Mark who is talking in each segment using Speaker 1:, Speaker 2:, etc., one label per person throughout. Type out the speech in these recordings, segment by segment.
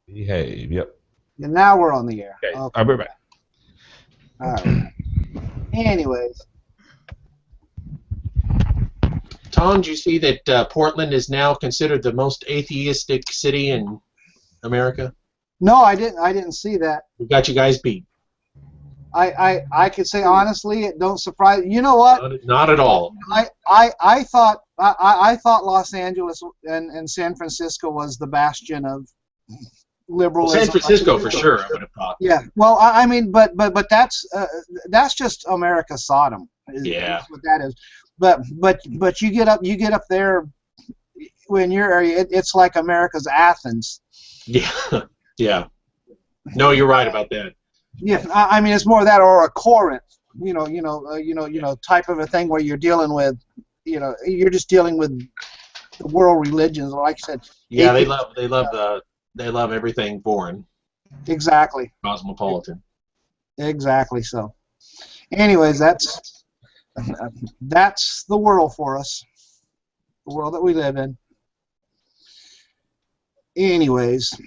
Speaker 1: Behave. Yep.
Speaker 2: And now we're on the air.
Speaker 1: Okay.
Speaker 2: Okay.
Speaker 1: I'll be right back.
Speaker 2: All right. Anyways,
Speaker 3: Tom, do you see that Portland is now considered the most atheistic city in America?
Speaker 2: no, I didn't. I didn't see that.
Speaker 3: We got you guys beat.
Speaker 2: I could say honestly, it don't surprise. You know what?
Speaker 3: Not at all.
Speaker 2: I thought Los Angeles and San Francisco was the bastion of liberalism.
Speaker 3: San Francisco for sure, I would have thought.
Speaker 2: Yeah. Well, I mean, but that's just America's Sodom.
Speaker 3: Yeah.
Speaker 2: Is what that is. But you get up there in your area, it's like America's Athens.
Speaker 3: Yeah. Yeah. No, you're right about that.
Speaker 2: Yeah, I mean it's more that or a Corinth, type of a thing where you're dealing with, you're just dealing with the world religions, like I said.
Speaker 3: Yeah, they love everything foreign.
Speaker 2: Exactly.
Speaker 3: Cosmopolitan.
Speaker 2: Exactly. So, anyways, that's the world for us, the world that we live in. Anyways.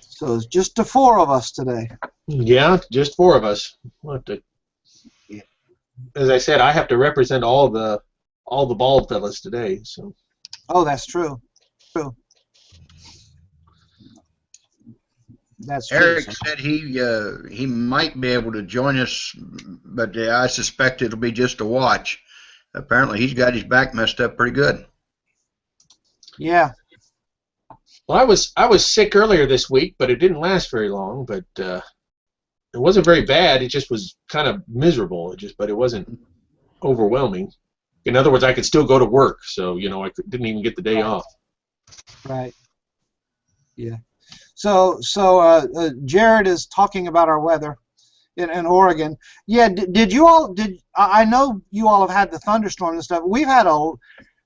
Speaker 2: So it's just the four of us today.
Speaker 3: Yeah, just four of us. As I said, I have to represent all the bald fellas today. So.
Speaker 2: Oh, that's true. True. That's true.
Speaker 4: Eric said he might be able to join us, but I suspect it'll be just a watch. Apparently, he's got his back messed up pretty good.
Speaker 2: Yeah.
Speaker 3: Well, I was sick earlier this week, but it didn't last very long. But it wasn't very bad. It just was kind of miserable. But it wasn't overwhelming. In other words, I could still go to work, so didn't even get the day off.
Speaker 2: Right. Yeah. So Jared is talking about our weather in Oregon. Yeah. I know you all have had the thunderstorm and stuff. We've had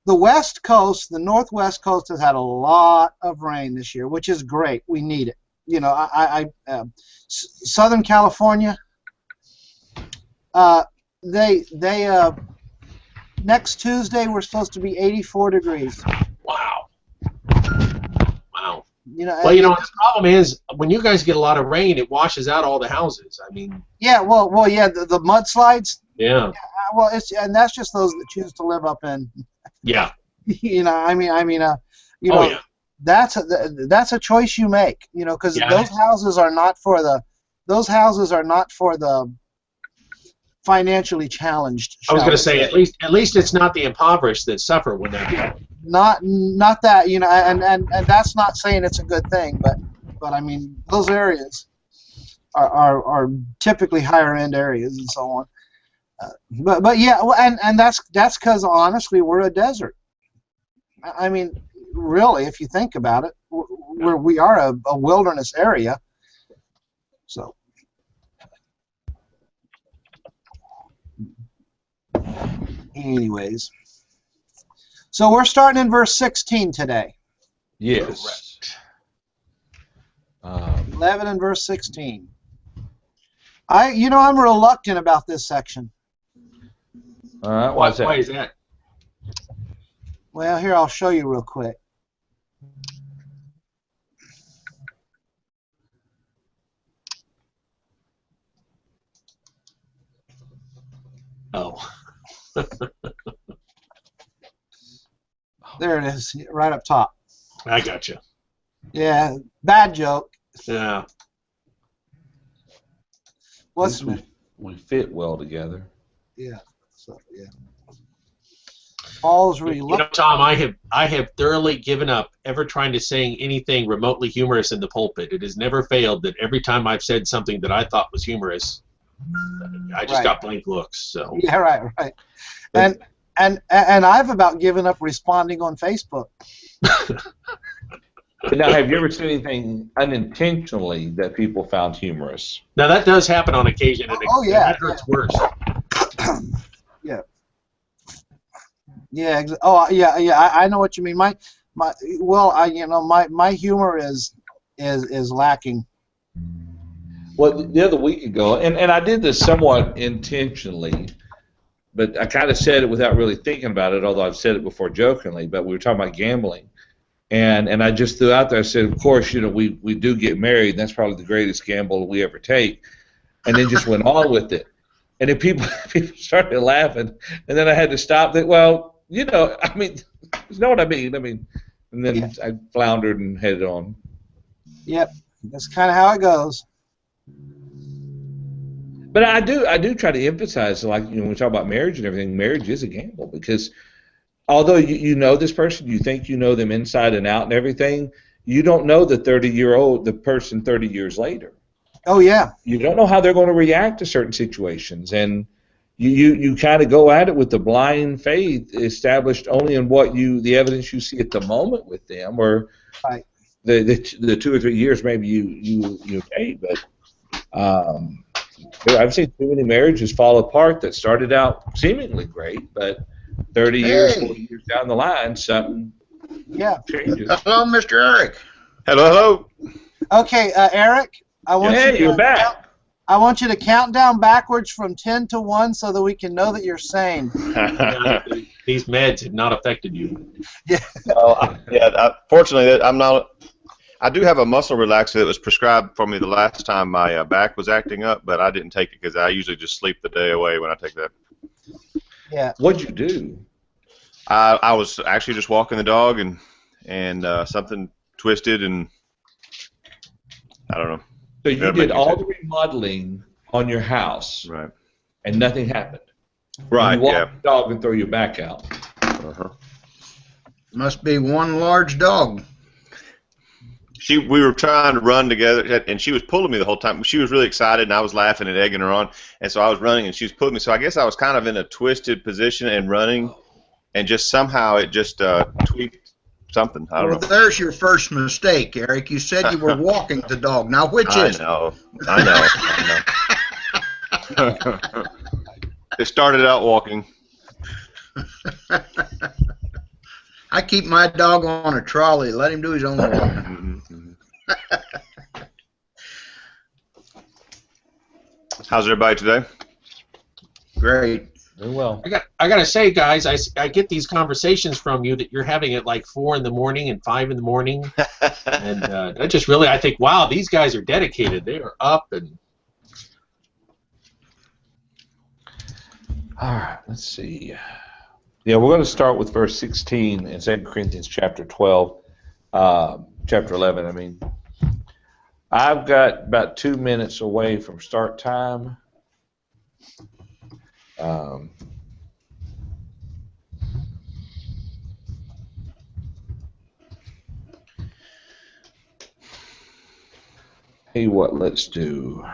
Speaker 2: the West Coast, the Northwest Coast has had a lot of rain this year, which is great. We need it. Southern California, they next Tuesday we're supposed to be 84 degrees.
Speaker 3: Wow. Wow.
Speaker 2: Well,
Speaker 3: the problem is when you guys get a lot of rain, it washes out all the houses. I mean.
Speaker 2: Yeah. Well, yeah. The mudslides.
Speaker 3: Yeah.
Speaker 2: Well, and that's just those that choose to live up in.
Speaker 3: Yeah.
Speaker 2: Yeah. That's a choice you make, because those houses are not for the financially challenged.
Speaker 3: I was going to say at least it's not the impoverished that suffer when that happens.
Speaker 2: Not that, and that's not saying it's a good thing, but I mean those areas are typically higher end areas and so on. But yeah, and that's because honestly we're a desert. I mean, really, if you think about it, we are a wilderness area. So, anyways, so we're starting in verse 16 today.
Speaker 1: Yes.
Speaker 2: 11 and verse 16. I'm reluctant about this section.
Speaker 1: All right.
Speaker 3: Why is that?
Speaker 2: Well, here I'll show you real quick.
Speaker 3: Oh.
Speaker 2: There it is, right up top.
Speaker 3: I got you.
Speaker 2: Yeah, bad joke.
Speaker 3: Yeah.
Speaker 1: We fit well together.
Speaker 2: Yeah. So yeah. Paul's reluctant.
Speaker 3: Tom, I have thoroughly given up ever trying to say anything remotely humorous in the pulpit. It has never failed that every time I've said something that I thought was humorous, I just got blank looks. So.
Speaker 2: Yeah, right. And I've about given up responding on Facebook.
Speaker 1: Now, have you ever said anything unintentionally that people found humorous?
Speaker 3: Now that does happen on occasion. And
Speaker 2: yeah.
Speaker 3: That hurts worse.
Speaker 2: Yeah. Yeah. Oh, yeah. I know what you mean. My humor is lacking.
Speaker 1: Well, the other week ago, and I did this somewhat intentionally, but I kind of said it without really thinking about it, although I've said it before jokingly. But we were talking about gambling, and I just threw out there. I said, of course, we do get married. And that's probably the greatest gamble we ever take, and then just went on with it. And then people started laughing, and then I had to stop. That well, you know what I mean. And then I floundered and headed on.
Speaker 2: Yep, that's kind of how it goes.
Speaker 1: But I do try to emphasize, like, when we talk about marriage and everything, marriage is a gamble, because although you know this person, you think you know them inside and out and everything, you don't know the person 30 years later.
Speaker 2: Oh yeah.
Speaker 1: You don't know how they're going to react to certain situations, and you kind of go at it with the blind faith established only in the evidence you see at the moment with them, or
Speaker 2: right.
Speaker 1: the 2 or 3 years maybe you date, but I've seen too many marriages fall apart that started out seemingly great, but 30 years, 40 years down the line, something changes.
Speaker 4: Hello, Mr. Eric.
Speaker 5: Hello.
Speaker 2: Okay, Eric, I want
Speaker 1: You're back.
Speaker 2: I want you to count down backwards from 10 to 1 so that we can know that you're sane.
Speaker 3: These meds have not affected you.
Speaker 5: Fortunately, I'm not. I do have a muscle relaxer that was prescribed for me the last time my back was acting up, but I didn't take it because I usually just sleep the day away when I take that.
Speaker 2: Yeah.
Speaker 1: What'd you do?
Speaker 5: I was actually just walking the dog, and something twisted, and I don't know.
Speaker 1: So you did all the remodeling on your house,
Speaker 5: Right.
Speaker 1: and nothing happened.
Speaker 5: Right.
Speaker 1: You walk the dog and throw your back out.
Speaker 5: Uh-huh.
Speaker 4: Must be one large dog.
Speaker 5: We were trying to run together, and she was pulling me the whole time. She was really excited, and I was laughing and egging her on, and so I was running, and she was pulling me. So I guess I was kind of in a twisted position and running, and just somehow it just tweaked something. I don't know.
Speaker 4: There's your first mistake, Eric. You said you were walking the dog. Now, which is it?
Speaker 5: I know. It started out walking.
Speaker 4: I keep my dog on a trolley. Let him do his own walking.
Speaker 5: How's everybody today?
Speaker 4: Great.
Speaker 1: Very well.
Speaker 3: I gotta say, guys, I get these conversations from you that you're having at like 4 in the morning and 5 in the morning, and that just really, I think, wow, these guys are dedicated. They are up and.
Speaker 1: All right, let's see. Yeah, we're going to start with verse 16 in 2 Corinthians chapter 12, chapter 11. I mean, I've got about 2 minutes away from start time. Hey, what let's do.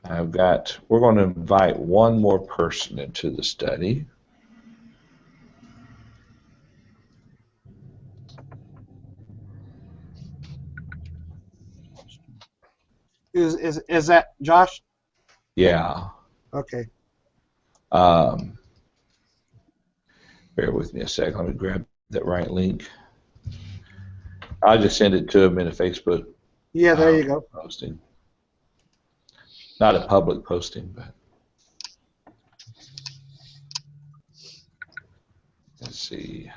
Speaker 1: We're going to invite one more person into the study.
Speaker 2: Is that Josh?
Speaker 1: Yeah.
Speaker 2: Okay.
Speaker 1: Bear with me a second. Let me grab that right link. I'll just send it to him in a Facebook.
Speaker 2: Yeah, there you go.
Speaker 1: Posting. Not a public posting, but let's see.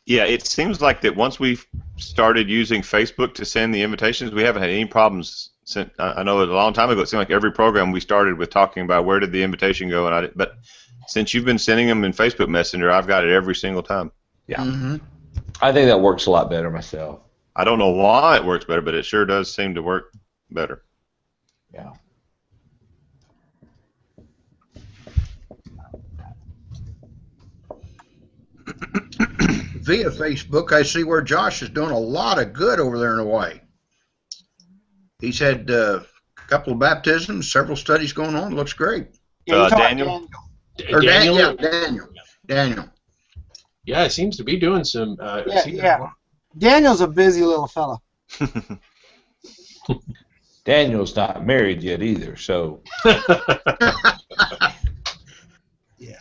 Speaker 5: Yeah, it seems like that once we've started using Facebook to send the invitations, we haven't had any problems. Since, I know a long time ago, it seemed like every program we started with talking about where did the invitation go, and but since you've been sending them in Facebook Messenger, I've got it every single time.
Speaker 1: Yeah.
Speaker 4: Mm-hmm.
Speaker 1: I think that works a lot better myself.
Speaker 5: I don't know why it works better, but it sure does seem to work better.
Speaker 1: Yeah.
Speaker 4: Via Facebook, I see where Josh is doing a lot of good over there in Hawaii. He's had a couple of baptisms, several studies going on. Looks great.
Speaker 2: Yeah,
Speaker 5: Daniel?
Speaker 4: Daniel.
Speaker 3: Yeah, it seems to be doing some.
Speaker 2: Yeah. Daniel's a busy little fella.
Speaker 1: Daniel's not married yet either, so.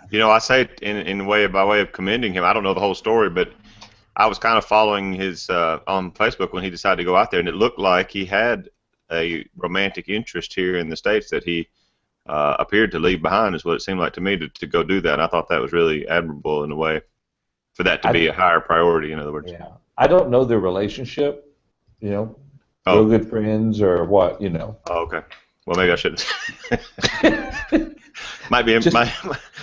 Speaker 5: You know, I say it in way by way of commending him. I don't know the whole story, but I was kind of following his on Facebook when he decided to go out there, and it looked like he had a romantic interest here in the States that he appeared to leave behind, is what it seemed like to me, to go do that. And I thought that was really admirable in a way, for that to be a higher priority, in other words.
Speaker 1: Yeah. I don't know their relationship, real good friends or what,
Speaker 5: Oh, okay. Well, maybe I should. Might be.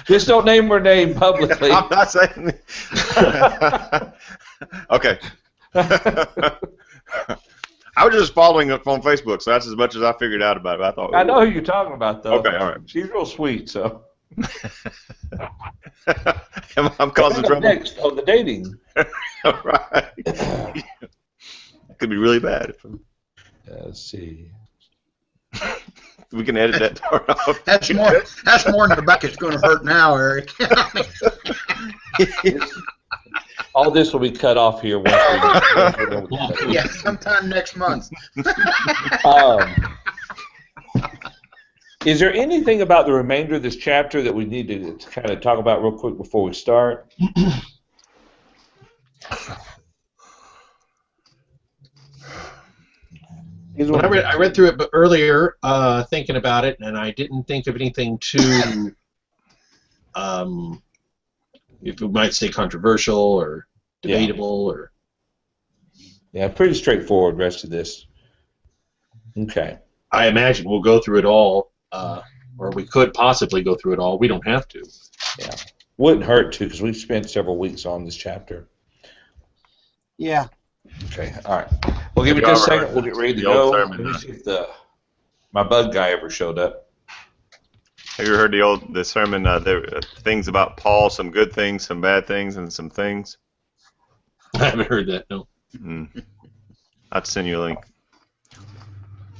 Speaker 1: Just don't name her name publicly.
Speaker 5: I'm not saying. Okay. I was just following up on Facebook, so that's as much as I figured out about it.
Speaker 1: I know who you're talking about, though.
Speaker 5: Okay, all right.
Speaker 1: She's real sweet, so.
Speaker 5: I'm causing trouble.
Speaker 1: Next on the dating.
Speaker 5: Right. It could be really bad.
Speaker 1: Let's see.
Speaker 5: We can edit that part off.
Speaker 4: That's more than the bucket's going to hurt now, Eric.
Speaker 1: All this will be cut off here once we
Speaker 4: Yeah, sometime next month.
Speaker 1: Is there anything about the remainder of this chapter that we need to kind of talk about real quick before we start?
Speaker 3: I read through it earlier, thinking about it, and I didn't think of anything too, if we might say controversial or debatable or.
Speaker 1: Yeah, pretty straightforward. Rest of this. Okay.
Speaker 3: I imagine we'll go through it all, or we could possibly go through it all. We don't have to.
Speaker 1: Yeah, wouldn't hurt to, because we've spent several weeks on this chapter.
Speaker 2: Yeah.
Speaker 1: Okay. All right. We'll give it just a second. We'll get ready to go. Let me see if my bug guy ever showed up.
Speaker 5: Have you heard the sermon? There things about Paul, some good things, some bad things, and some things.
Speaker 3: I haven't heard that. No.
Speaker 5: I'll send you a link.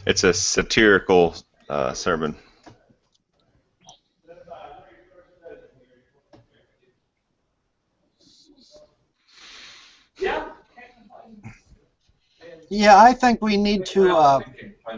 Speaker 5: It's a satirical sermon.
Speaker 2: Yeah, I think we need to.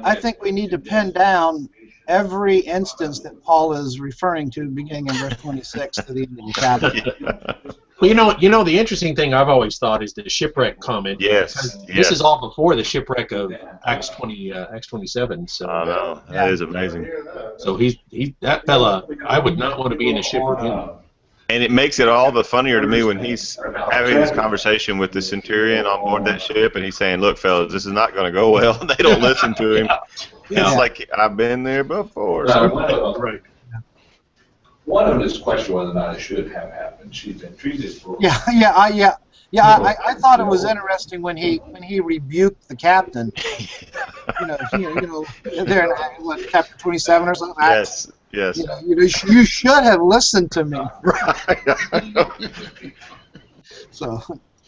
Speaker 2: I think we need to pin down every instance that Paul is referring to, beginning in verse 26 to the end of the chapter.
Speaker 3: Well, you know, the interesting thing I've always thought is the shipwreck comment.
Speaker 5: Yes.
Speaker 3: This is all before the shipwreck of Acts 27. So.
Speaker 5: I know. That is amazing.
Speaker 3: So that fella. I would not want to be in a ship with him.
Speaker 5: And it makes it all the funnier to me when he's having this conversation with the centurion on board that ship, and he's saying, "Look, fellas, this is not going to go well." They don't listen to him.
Speaker 2: Yeah.
Speaker 5: It's like, I've been there before.
Speaker 3: Right.
Speaker 1: One of them is question whether or not it should have happened. She's been treated for.
Speaker 2: I thought it was interesting when he rebuked the captain. There in chapter 27 or something.
Speaker 5: Yes. Yes.
Speaker 2: You should have listened to me.
Speaker 5: Right.
Speaker 2: So.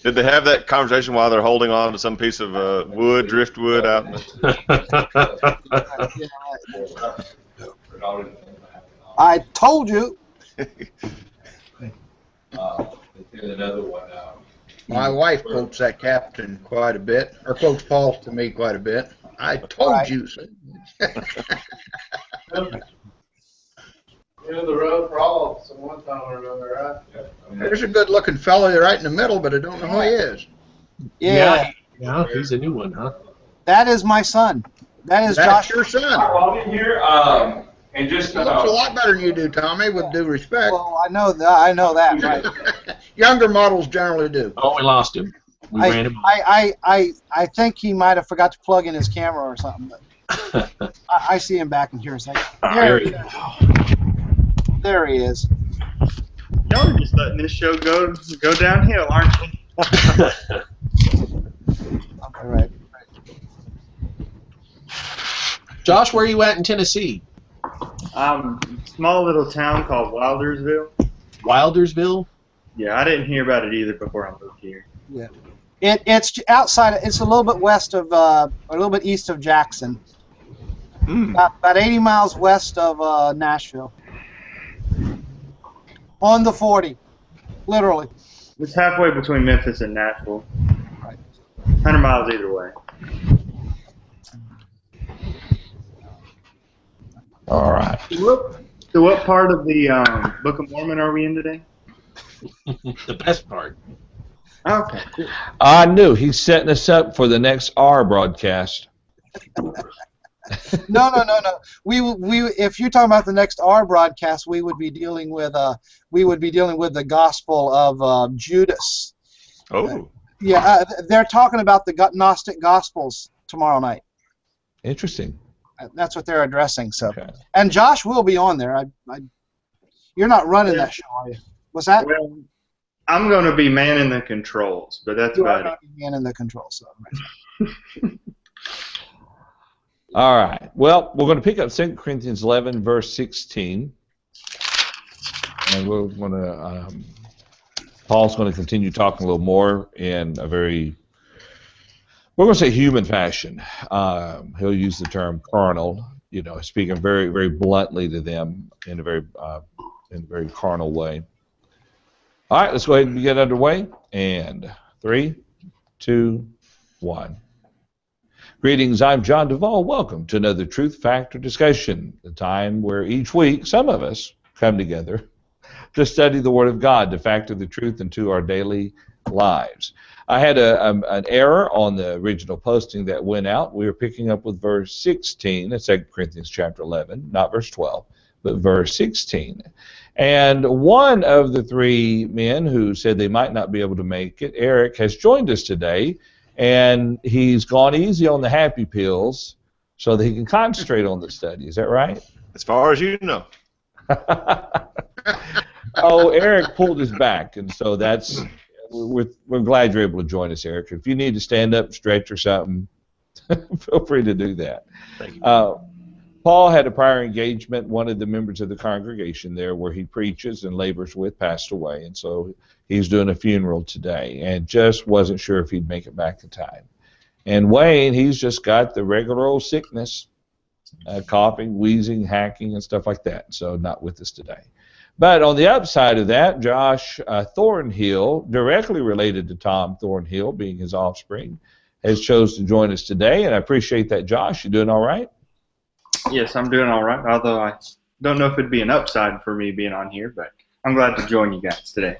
Speaker 5: Did they have that conversation while they're holding on to some piece of driftwood out?
Speaker 2: I told you.
Speaker 1: Another one.
Speaker 4: My wife quotes that captain quite a bit, or quotes Paul to me quite a bit. I told you.
Speaker 6: The road for all of us one time or another, right?
Speaker 4: There's a good-looking fellow right in the middle, but I don't know who he is.
Speaker 2: Yeah.
Speaker 3: Yeah, he's a new one, huh?
Speaker 2: That is my son. That is
Speaker 4: That's
Speaker 2: Josh.
Speaker 4: your son.
Speaker 1: While I'm in here, and just
Speaker 4: He looks a lot better than you do, Tommy, with due respect.
Speaker 2: Well, I know that, right?
Speaker 4: Younger models generally do.
Speaker 3: Oh, we lost him. We ran him off.
Speaker 2: I think he might have forgot to plug in his camera or something. But I see him back in here a second. There he is.
Speaker 6: Y'all are just letting this show go downhill, aren't you?
Speaker 2: Okay, right.
Speaker 3: Josh, where are you at in Tennessee?
Speaker 6: Small little town called Wildersville.
Speaker 3: Wildersville?
Speaker 6: Yeah, I didn't hear about it either before I moved here.
Speaker 2: Yeah. It's outside. It's a little bit west of, a little bit east of Jackson. About 80 miles west of Nashville. On the 40, literally.
Speaker 6: It's halfway between Memphis and Nashville.
Speaker 2: Right.
Speaker 6: 100 miles either way.
Speaker 1: all right.
Speaker 6: So what part of the Book of Mormon are we in today?
Speaker 3: The best part.
Speaker 6: Okay, cool.
Speaker 1: I knew he's setting us up for the next R broadcast.
Speaker 2: No. We if you're talking about the next R broadcast, we would be dealing with the Gospel of Judas.
Speaker 5: Oh.
Speaker 2: Yeah, they're talking about the Gnostic Gospels tomorrow night.
Speaker 1: Interesting.
Speaker 2: That's what they're addressing. So,
Speaker 1: Okay.
Speaker 2: and Josh will be on there. You're not running that show, are you? What's that?
Speaker 6: Well, I'm going to be manning the controls, but that's
Speaker 2: You are
Speaker 6: about
Speaker 2: going
Speaker 6: it.
Speaker 2: to be in the control. So,
Speaker 1: All right. Well, we're going to pick up 2 Corinthians 11, verse 16. And we're going to, Paul's going to continue talking a little more in a very, we're going to say human fashion. He'll use the term carnal, speaking very, very bluntly to them in a very carnal way. All right, let's go ahead and get underway. And 3, 2, 1. Greetings, I'm John Duvall. Welcome to another Truth Factor discussion, the time where each week some of us come together to study the Word of God, to factor the truth into our daily lives. I had an error on the original posting that went out. We were picking up with verse 16 in 2 Corinthians chapter 11, not verse 12, but verse 16. And one of the three men who said they might not be able to make it, Eric, has joined us today, and he's gone easy on the happy pills so that he can concentrate on the study. Is that right?
Speaker 5: As far as you know.
Speaker 1: Oh, Eric pulled his back, and so we're glad you're able to join us, Eric. If you need to stand up, stretch, or something, feel free to do that.
Speaker 3: Thank you.
Speaker 1: Paul had a prior engagement. One of the members of the congregation there where he preaches and labors with passed away, and so he's doing a funeral today and just wasn't sure if he'd make it back in time. And Wayne, he's just got the regular old sickness, coughing, wheezing, hacking, and stuff like that, so not with us today. But on the upside of that, Josh Thornhill, directly related to Tom Thornhill, being his offspring, has chosen to join us today, and I appreciate that, Josh. You doing all right?
Speaker 6: Yes, I'm doing all right, although I don't know if it'd be an upside for me being on here, but I'm glad to join you guys today.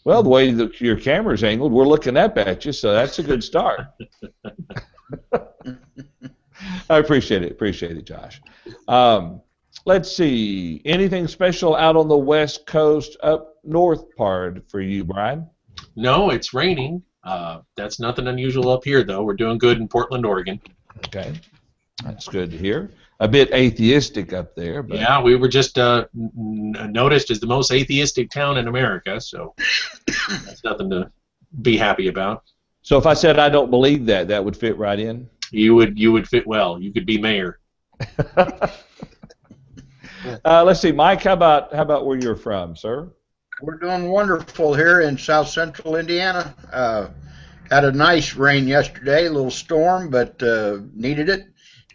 Speaker 1: Well, the way that your camera's angled, we're looking up at you, so that's a good start. I appreciate it, Josh. Let's see, anything special out on the West Coast, up north part for you, Brian?
Speaker 3: No, it's raining. That's nothing unusual up here, though. We're doing good in Portland, Oregon.
Speaker 1: Okay, that's good to hear. A bit atheistic up there, but
Speaker 3: Yeah, we were just noticed as the most atheistic town in America, so that's nothing to be happy about.
Speaker 1: So if I said I don't believe that, that would fit right in?
Speaker 3: You would fit well. You could be mayor.
Speaker 1: Let's see, Mike, how about where you're from, sir?
Speaker 4: We're doing wonderful here in south central Indiana. Had a nice rain yesterday, a little storm, but needed it.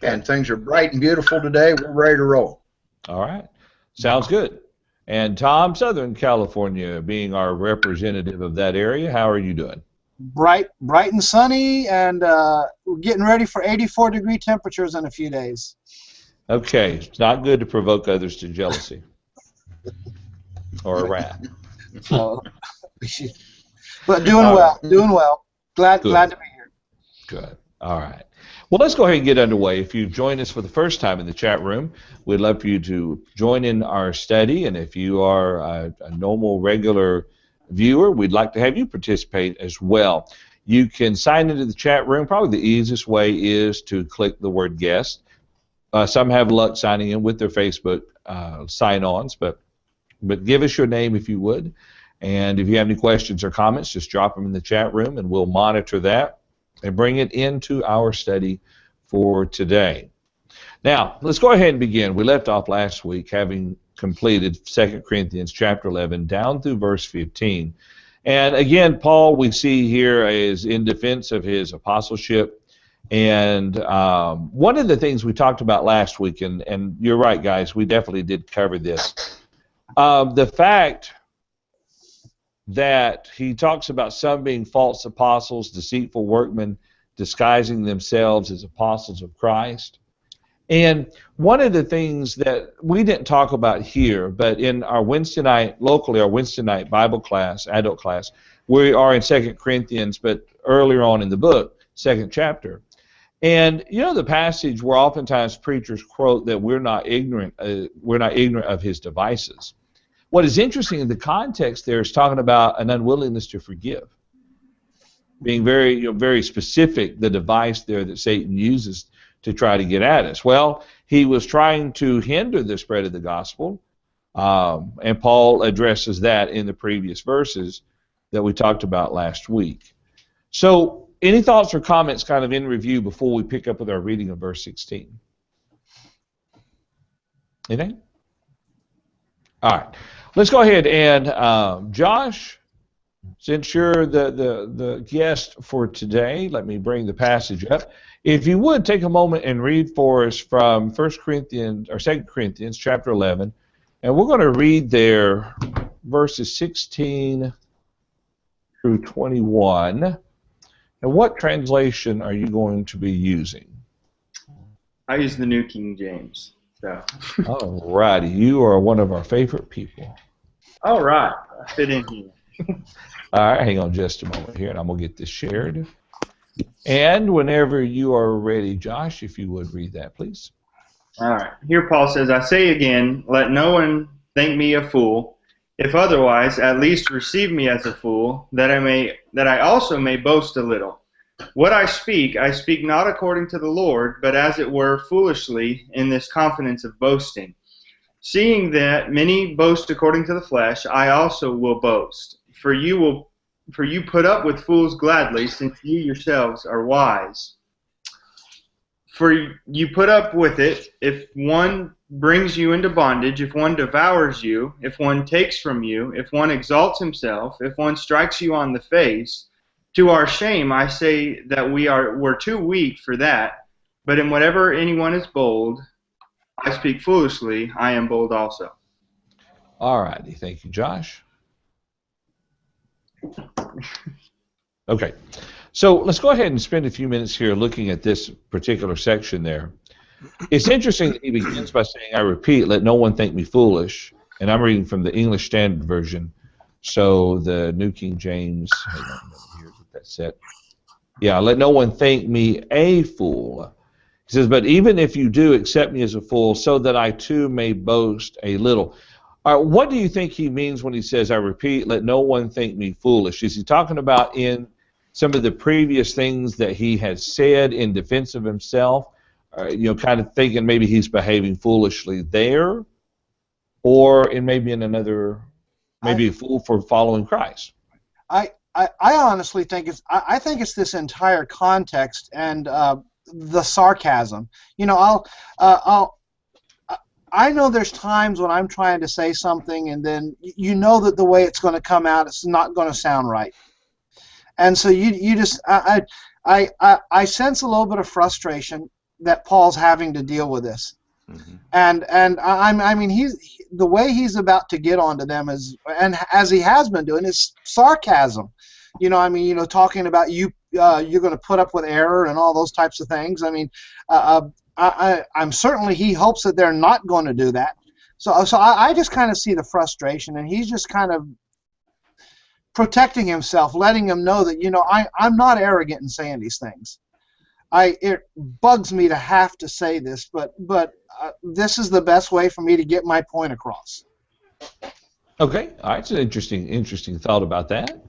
Speaker 4: And things are bright and beautiful today. We're ready to roll.
Speaker 1: All right. Sounds good. And Tom, Southern California, being our representative of that area, how are you doing?
Speaker 2: bright and sunny, and we're getting ready for 84-degree temperatures in a few days.
Speaker 1: Okay. It's not good to provoke others to jealousy or wrath.
Speaker 2: So, but doing well. Glad to be here.
Speaker 1: Good. All right. Well, let's go ahead and get underway. If you've joined us for the first time in the chat room, we'd love for you to join in our study. And if you are a normal, regular viewer, we'd like to have you participate as well. You can sign into the chat room. Probably the easiest way is to click the word guest. Some have luck signing in with their Facebook sign-ons, but give us your name if you would. And if you have any questions or comments, just drop them in the chat room, and we'll monitor that and bring it into our study for today. Now, let's go ahead and begin. We left off last week having completed 2 Corinthians chapter 11 down through verse 15. And again, Paul, we see here, is in defense of his apostleship. And one of the things we talked about last week, and you're right, guys, we definitely did cover this, the fact that he talks about some being false apostles, deceitful workmen, disguising themselves as apostles of Christ. And one of the things that we didn't talk about here, but in our Wednesday night, locally, our Wednesday night Bible class, adult class, we are in 2 Corinthians, but earlier on in the book, 2nd chapter. And you know the passage where oftentimes preachers quote that we're not ignorant of his devices. What is interesting in the context there is talking about an unwillingness to forgive, being very specific. The device there that Satan uses to try to get at us. Well, he was trying to hinder the spread of the gospel, and Paul addresses that in the previous verses that we talked about last week. So, any thoughts or comments kind of in review before we pick up with our reading of verse 16? Anything? All right. Let's go ahead and Josh, since you're the guest for today, let me bring the passage up. If you would take a moment and read for us from 1 Corinthians or 2 Corinthians chapter 11, and we're going to read there verses 16 through 21. And what translation are you going to be using?
Speaker 6: I use the New King James. So.
Speaker 1: All righty, you are one of our favorite people.
Speaker 6: All right, I fit in here.
Speaker 1: All right, hang on just a moment here, and I'm going to get this shared. And whenever you are ready, Josh, if you would read that, please.
Speaker 6: All right. Here Paul says, I say again, let no one think me a fool. If otherwise, at least receive me as a fool, that I also may boast a little. What I speak not according to the Lord, but as it were foolishly in this confidence of boasting. Seeing that many boast according to the flesh, I also will boast. For you put up with fools gladly, since you yourselves are wise. For you put up with it if one brings you into bondage, if one devours you, if one takes from you, if one exalts himself, if one strikes you on the face. To our shame, I say that we're too weak for that. But in whatever anyone is bold, I speak foolishly, I am bold also.
Speaker 1: All righty, thank you, Josh. Okay, so let's go ahead and spend a few minutes here looking at this particular section there. It's interesting that he begins by saying, I repeat, let no one think me foolish. And I'm reading from the English Standard Version. So the New King James, hang on, here's what that said. Yeah, let no one think me a fool. He says, but even if you do accept me as a fool, so that I too may boast a little. What do you think he means when he says, I repeat, let no one think me foolish? Is he talking about in some of the previous things that he has said in defense of himself? Kind of thinking maybe he's behaving foolishly there, or maybe in another, maybe a fool for following Christ.
Speaker 2: I honestly think I think it's this entire context and the sarcasm. I know there's times when I'm trying to say something, and then you know that the way it's going to come out, it's not going to sound right, and so you just I sense a little bit of frustration that Paul's having to deal with this, and I mean the way he's about to get onto them is, and as he has been doing, is sarcasm. Talking about you're going to put up with error and all those types of things. I mean, I'm certainly he hopes that they're not going to do that. So I just kind of see the frustration, and he's just kind of protecting himself, letting them know that I'm not arrogant in saying these things. It bugs me to have to say this, but this is the best way for me to get my point across.
Speaker 1: Okay, all right, it's an interesting thought about that.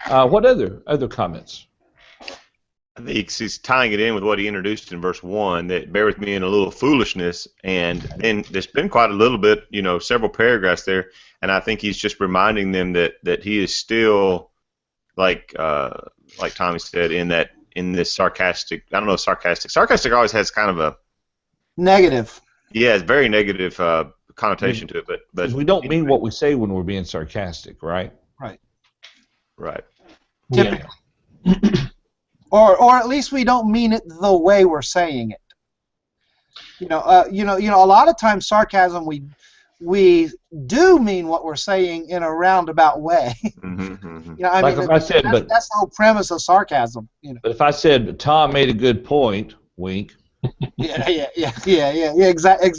Speaker 1: What other comments?
Speaker 5: I think he's tying it in with what he introduced in verse 1, that bear with me in a little foolishness, and there's been quite a little bit, several paragraphs there, and I think he's just reminding them that he is still, like Tommy said, in this sarcastic, I don't know, sarcastic always has kind of a
Speaker 2: negative.
Speaker 5: Yeah, it's very negative connotation to it, but
Speaker 1: because we don't mean what we say when we're being sarcastic, right?
Speaker 5: Right.
Speaker 2: Typically. Yeah. Or at least we don't mean it the way we're saying it. A lot of times sarcasm we do mean what we're saying in a roundabout way. That's the whole premise of sarcasm.
Speaker 1: But if I said Tom made a good point, wink.
Speaker 2: Yeah, exactly.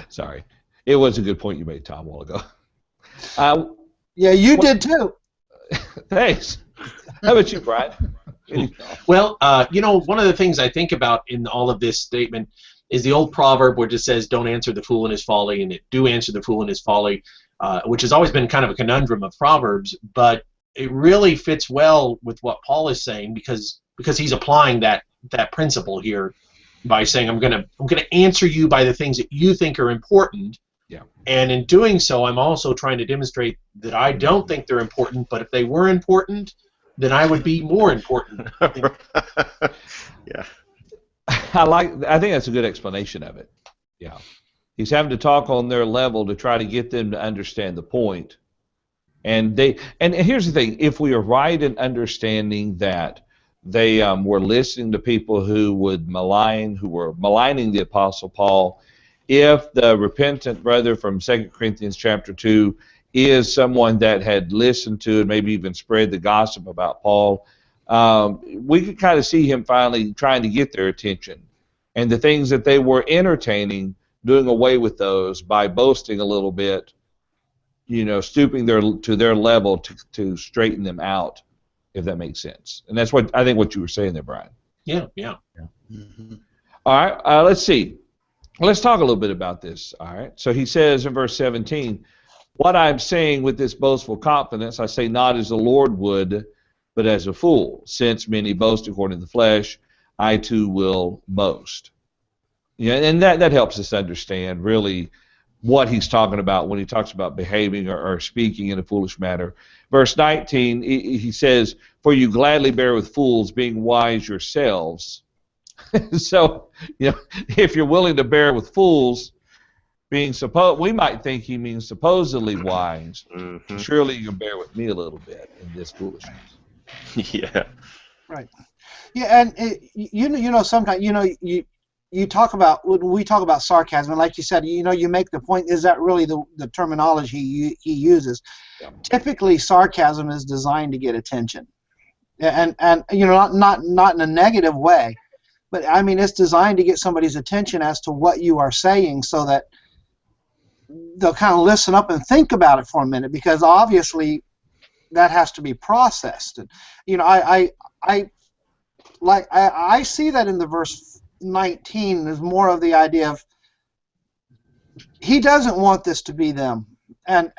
Speaker 1: Sorry, it was a good point you made, Tom, a while ago.
Speaker 2: Yeah, you did too.
Speaker 1: Thanks. How about you, Brian?
Speaker 3: Well, one of the things I think about in all of this statement is the old proverb which just says, "Don't answer the fool in his folly," and "Do answer the fool in his folly," which has always been kind of a conundrum of Proverbs, but it really fits well with what Paul is saying because he's applying that principle here by saying, "I'm gonna answer you by the things that you think are important."
Speaker 1: Yeah.
Speaker 3: And in doing so, I'm also trying to demonstrate that I don't think they're important, but if they were important, then I would be more important.
Speaker 5: Yeah.
Speaker 1: I think that's a good explanation of it. Yeah. He's having to talk on their level to try to get them to understand the point. And here's the thing, if we are right in understanding that they were listening to people who were maligning the Apostle Paul, if the repentant brother from 2 Corinthians chapter 2 is someone that had listened to and maybe even spread the gossip about Paul, we could kind of see him finally trying to get their attention. And the things that they were entertaining, doing away with those by boasting a little bit, stooping to their level to straighten them out, if that makes sense. And that's what you were saying there, Brian.
Speaker 3: Yeah.
Speaker 4: Mm-hmm.
Speaker 1: All right, let's see. Let's talk a little bit about this. All right. So he says in verse 17, "What I'm saying with this boastful confidence, I say not as the Lord would, but as a fool. Since many boast according to the flesh, I too will boast." Yeah, and that helps us understand really what he's talking about when he talks about behaving or speaking in a foolish manner. Verse 19, he says, "For you gladly bear with fools, being wise yourselves." So, if you're willing to bear with fools, we might think he means supposedly wise.
Speaker 5: Mm-hmm.
Speaker 1: Surely you can bear with me a little bit in this foolishness.
Speaker 5: Yeah.
Speaker 2: Right. Yeah, and sometimes you talk about, when we talk about sarcasm, and like you said, you make the point, is that really the terminology he uses?
Speaker 1: Yeah.
Speaker 2: Typically, sarcasm is designed to get attention, and not in a negative way, but I mean it's designed to get somebody's attention as to what you are saying, so that they'll kind of listen up and think about it for a minute, because obviously that has to be processed. And I see that in the verse 19 is more of the idea of he doesn't want this to be them, and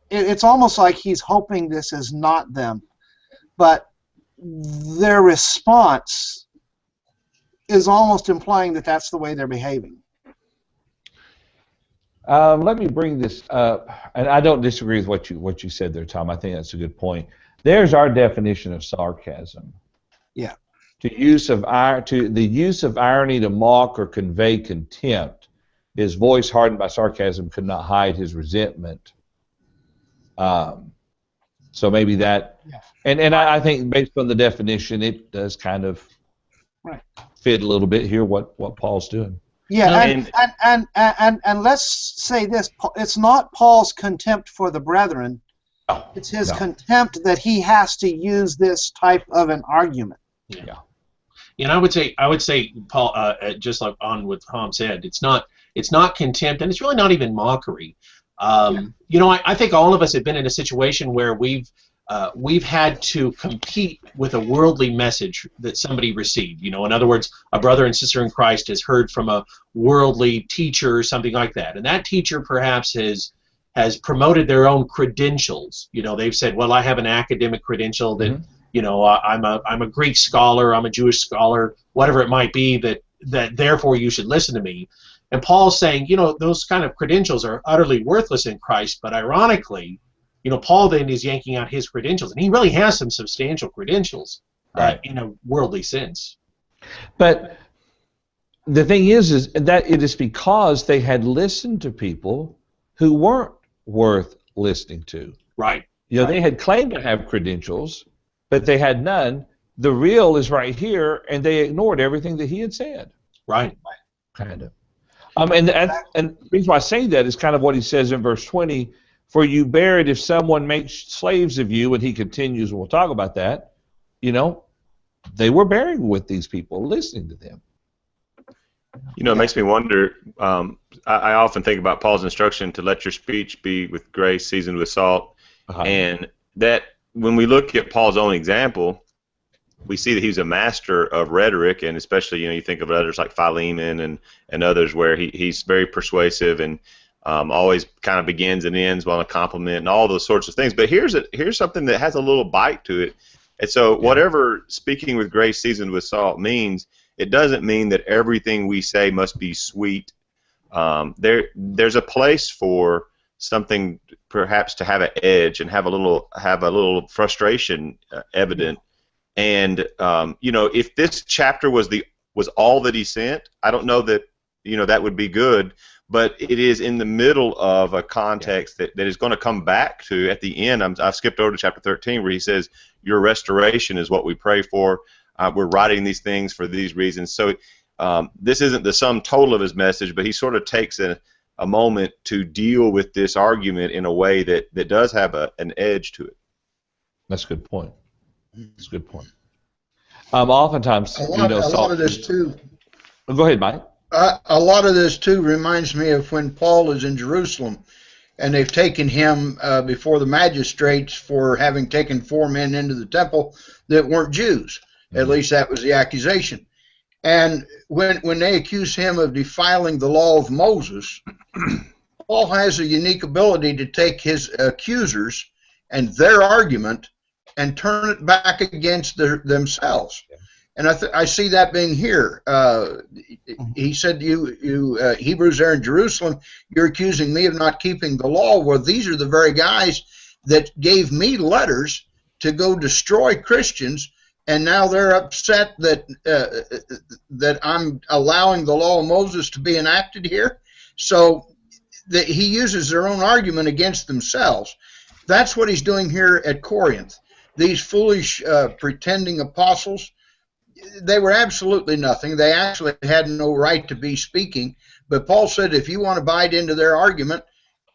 Speaker 2: it's almost like he's hoping this is not them, but their response is almost implying that that's the way they're behaving.
Speaker 1: Let me bring this up, and I don't disagree with what you said there, Tom. I think that's a good point. There's our definition of sarcasm.
Speaker 2: Yeah.
Speaker 1: The use of irony to mock or convey contempt. His voice, hardened by sarcasm, could not hide his resentment. So maybe that,
Speaker 2: Yeah.
Speaker 1: and I think based on the definition, it does kind of fit a little bit here what Paul's doing.
Speaker 2: Yeah, and let's say this: it's not Paul's contempt for the brethren; it's his contempt that he has to use this type of an argument.
Speaker 3: Yeah. And I would say, Paul, just like on what Tom said, it's not contempt, and it's really not even mockery. I think all of us have been in a situation where we've had to compete with a worldly message that somebody received. In other words, a brother and sister in Christ has heard from a worldly teacher or something like that, and that teacher perhaps has promoted their own credentials. They've said, well, I have an academic credential that, I'm a Greek scholar, I'm a Jewish scholar, whatever it might be, that therefore you should listen to me. And Paul's saying, those kind of credentials are utterly worthless in Christ, but ironically, Paul then is yanking out his credentials, and he really has some substantial credentials in a worldly sense.
Speaker 1: But the thing is that it is because they had listened to people who weren't worth listening to.
Speaker 3: Right.
Speaker 1: They had claimed to have credentials, but they had none. The real is right here, and they ignored everything that he had said.
Speaker 3: Right.
Speaker 1: Kind of. And the reason why I say that is kind of what he says in verse 20. For you bear it if someone makes slaves of you, and he continues, and we'll talk about that, they were bearing with these people, listening to them.
Speaker 5: It makes me wonder, I often think about Paul's instruction to let your speech be with grace, seasoned with salt, and that when we look at Paul's own example, we see that he's a master of rhetoric, and especially, you think of others like Philemon and others where he's very persuasive and always kind of begins and ends on a compliment and all those sorts of things. But here's something that has a little bite to it. And so whatever speaking with grace seasoned with salt means, it doesn't mean that everything we say must be sweet. There's a place for something perhaps to have an edge and have a little frustration evident. And if this chapter was all that he sent, I don't know that that would be good. But it is in the middle of a context that is going to come back to at the end. I've skipped over to chapter 13 where he says, your restoration is what we pray for. We're writing these things for these reasons. So this isn't the sum total of his message, but he sort of takes a moment to deal with this argument in a way that does have an edge to it.
Speaker 1: That's a good point. That's a good point. Oftentimes,
Speaker 4: a lot of this too.
Speaker 1: Go ahead, Mike.
Speaker 4: A lot of this too reminds me of when Paul is in Jerusalem, and they've taken him before the magistrates for having taken 4 men into the temple that weren't Jews. At least that was the accusation. And when they accuse him of defiling the law of Moses, Paul has a unique ability to take his accusers and their argument and turn it back against themselves. And I see that being here. He said, you Hebrews there in Jerusalem, you're accusing me of not keeping the law. Well, these are the very guys that gave me letters to go destroy Christians, and now they're upset that I'm allowing the law of Moses to be enacted here. So he uses their own argument against themselves. That's what he's doing here at Corinth. These foolish pretending apostles, they were absolutely nothing. They actually had no right to be speaking. But Paul said, if you want to bite into their argument,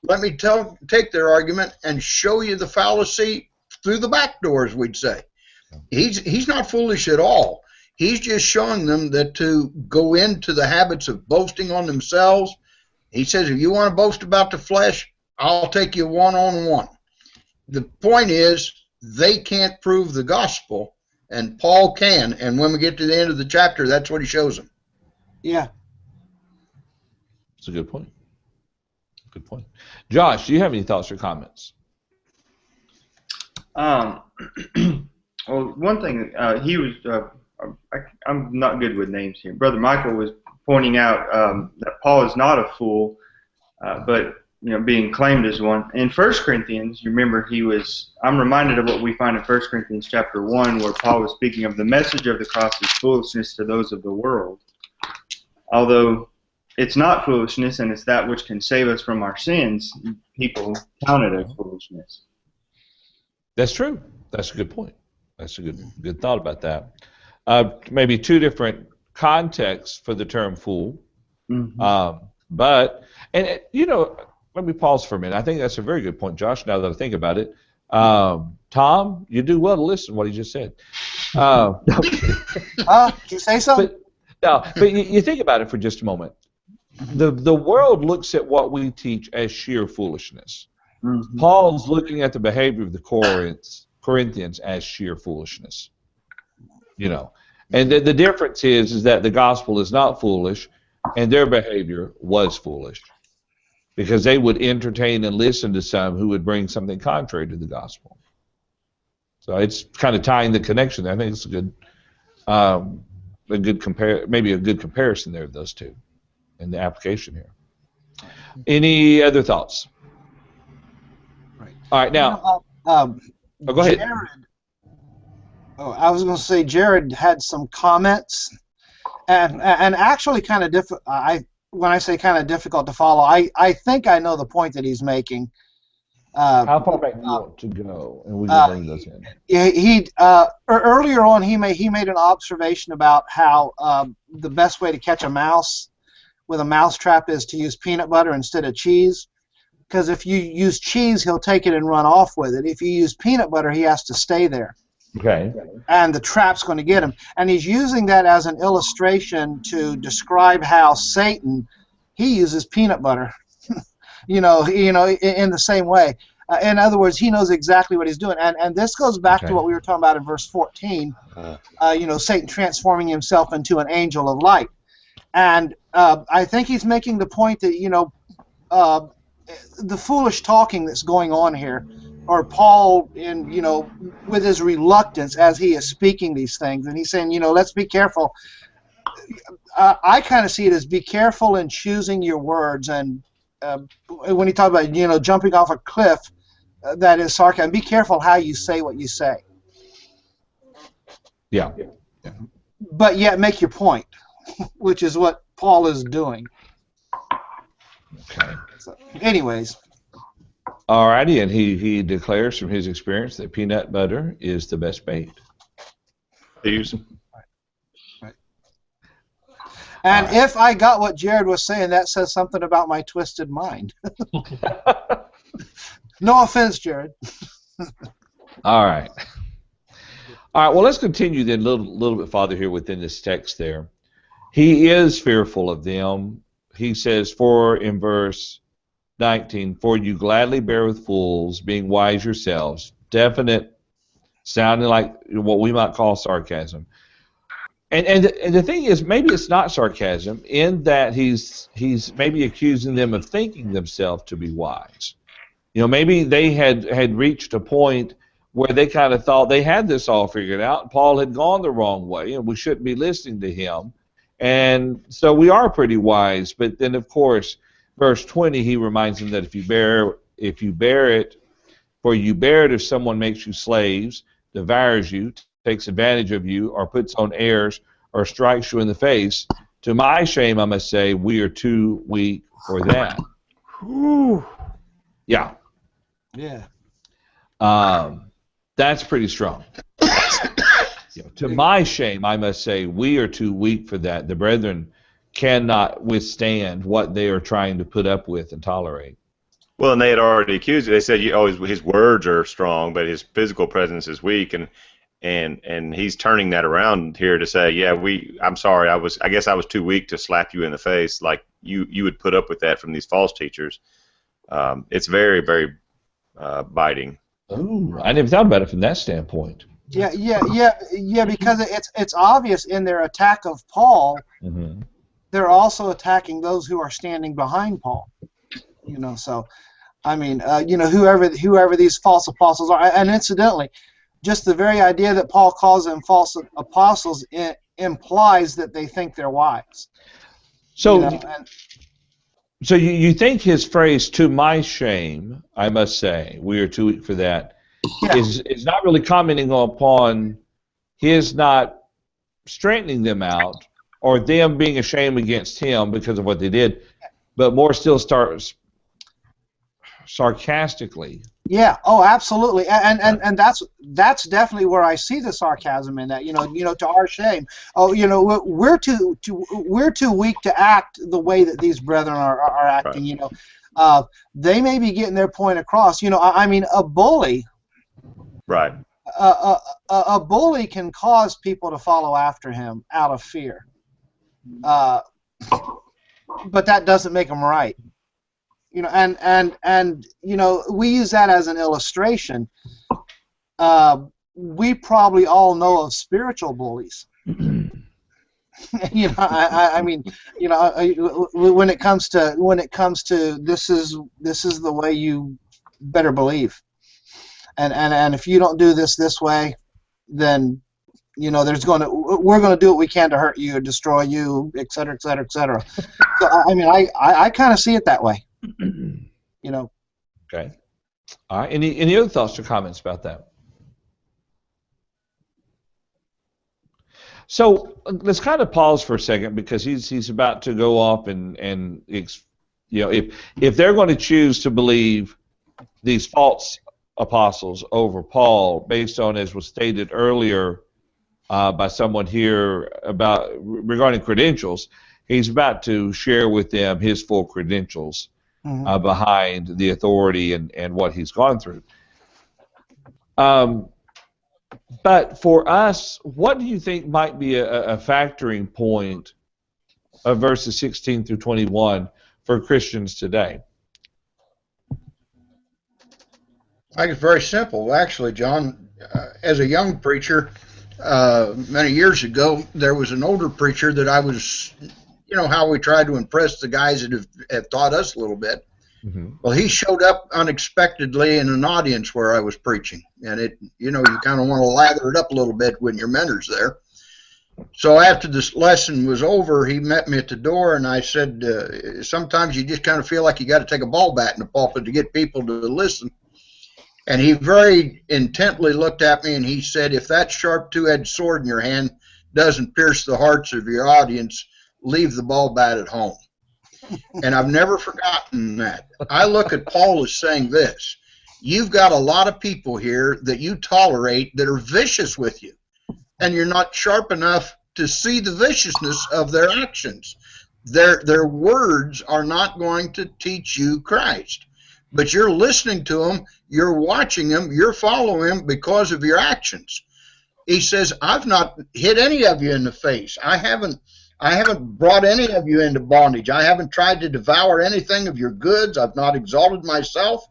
Speaker 4: let me take their argument and show you the fallacy through the back doors, we'd say. He's not foolish at all. He's just showing them that to go into the habits of boasting on themselves, he says, if you want to boast about the flesh, I'll take you one-on-one. The point is, they can't prove the gospel, and Paul can, and when we get to the end of the chapter, that's what he shows them.
Speaker 2: Yeah.
Speaker 1: That's a good point. Good point. Josh, do you have any thoughts or comments?
Speaker 6: Well, one thing, he was, I'm not good with names here. Brother Michael was pointing out that Paul is not a fool, but being claimed as one. In 1 Corinthians, you remember I'm reminded of what we find in 1 Corinthians chapter 1, where Paul was speaking of the message of the cross is foolishness to those of the world. Although it's not foolishness, and it's that which can save us from our sins, people count it as foolishness.
Speaker 1: That's true. That's a good point. That's a good thought about that. Maybe two different contexts for the term fool. Mm-hmm. Let me pause for a minute. I think that's a very good point, Josh, now that I think about it. Tom, you do well to listen to what he just said.
Speaker 2: Did you say so?
Speaker 1: But you think about it for just a moment. The world looks at what we teach as sheer foolishness. Mm-hmm. Paul's looking at the behavior of the Corinthians as sheer foolishness. And the difference is that the gospel is not foolish, and their behavior was foolish, because they would entertain and listen to some who would bring something contrary to the gospel. So it's kind of tying the connection there. I think it's maybe a good comparison there of those two in the application here. Any other thoughts?
Speaker 2: Right.
Speaker 1: All right, now. Go ahead.
Speaker 2: I was going to say Jared had some comments, and actually kind of difficult. When I say kind of difficult to follow, I think I know the point that he's making.
Speaker 1: How far back do you want to go, and we can bring those in?
Speaker 2: Earlier on he made an observation about how the best way to catch a mouse with a mouse trap is to use peanut butter instead of cheese, because if you use cheese, he'll take it and run off with it. If you use peanut butter, he has to stay there.
Speaker 1: Okay.
Speaker 2: And the trap's going to get him. And he's using that as an illustration to describe how Satan, he uses peanut butter, in the same way. In other words, he knows exactly what he's doing. And this goes back
Speaker 1: Okay.
Speaker 2: to what we were talking about in verse 14, Satan transforming himself into an angel of light. And I think he's making the point that, the foolish talking that's going on here, or Paul with his reluctance as he is speaking these things, and he's saying, let's be careful. I kind of see it as be careful in choosing your words, and when he talks about jumping off a cliff, that is sarcasm. Be careful how you say what you say,
Speaker 1: Yeah.
Speaker 2: but yet make your point, which is what Paul is doing.
Speaker 1: Okay.
Speaker 2: So, anyways.
Speaker 1: Alrighty, and he declares from his experience that peanut butter is the best bait.
Speaker 5: Use.
Speaker 2: And if I got what Jared was saying, that says something about my twisted mind. No offense, Jared.
Speaker 1: All right. All right, well, let's continue then a little bit farther here within this text there. He is fearful of them. He says, in verse 19, for you gladly bear with fools, being wise yourselves. Definite, sounding like what we might call sarcasm. And the thing is, maybe it's not sarcasm in that he's maybe accusing them of thinking themselves to be wise. Maybe they had reached a point where they kind of thought they had this all figured out. Paul had gone the wrong way, and we shouldn't be listening to him. And so we are pretty wise. But then, of course, verse 20, he reminds them that if you bear it, for you bear it if someone makes you slaves, devours you, takes advantage of you, or puts on airs, or strikes you in the face. To my shame, I must say, we are too weak for that.
Speaker 5: Whew.
Speaker 1: Yeah.
Speaker 2: Yeah.
Speaker 1: That's pretty strong. To my shame, I must say, we are too weak for that. The brethren cannot withstand what they are trying to put up with and tolerate.
Speaker 5: Well, and they had already accused you. They said, his words are strong, but his physical presence is weak, and he's turning that around here to say, yeah, I'm sorry, I guess I was too weak to slap you in the face, like you would put up with that from these false teachers. It's very, very biting.
Speaker 1: Oh, I never thought about it from that standpoint.
Speaker 2: Yeah, because it's obvious in their attack of Paul,
Speaker 1: Mm-hmm.
Speaker 2: they're also attacking those who are standing behind Paul. So, I mean, whoever these false apostles are, and incidentally, just the very idea that Paul calls them false apostles implies that they think they're wise.
Speaker 1: So, so you think his phrase, to my shame, I must say, we are too weak for that, is not really commenting upon his not straightening them out or them being ashamed against him because of what they did, but more still starts sarcastically.
Speaker 2: Yeah. Oh, absolutely. And that's definitely where I see the sarcasm in that. To our shame. Oh, we're too weak to act the way that these brethren are acting.
Speaker 5: Right.
Speaker 2: They may be getting their point across. I mean, a bully.
Speaker 5: Right.
Speaker 2: A bully can cause people to follow after him out of fear. But that doesn't make them right. And we use that as an illustration. We probably all know of spiritual bullies. I mean, when it comes to this is the way you better believe. And if you don't do this way, then we're going to do what we can to hurt you, destroy you, et cetera, et cetera, et cetera. So I mean, I kind of see it that way.
Speaker 1: Okay. All right. Any other thoughts or comments about that? So let's kind of pause for a second because he's about to go off and if they're going to choose to believe these false apostles over Paul based on, as was stated earlier by someone here regarding credentials, he's about to share with them his full credentials. Mm-hmm. Behind the authority and what he's gone through. But for us, what do you think might be a factoring point of verses 16 through 21 for Christians today?
Speaker 4: I think it's very simple, actually, John. As a young preacher, many years ago, there was an older preacher that I was, you know, how we try to impress the guys that have taught us a little bit.
Speaker 1: Mm-hmm.
Speaker 4: Well, he showed up unexpectedly in an audience where I was preaching, and you kind of want to lather it up a little bit when your mentor's there. So after this lesson was over, he met me at the door, and I said, sometimes you just kind of feel like you got to take a ball bat in the pulpit to get people to listen. And he very intently looked at me, and he said, if that sharp two-edged sword in your hand doesn't pierce the hearts of your audience, leave the ball bat at home. And I've never forgotten that. I look at Paul as saying this: you've got a lot of people here that you tolerate that are vicious with you, and you're not sharp enough to see the viciousness of their actions. Their words are not going to teach you Christ, but you're listening to them, you're watching them, you're following them because of your actions. He says, I've not hit any of you in the face. I haven't brought any of you into bondage. I haven't tried to devour anything of your goods. I've not exalted myself.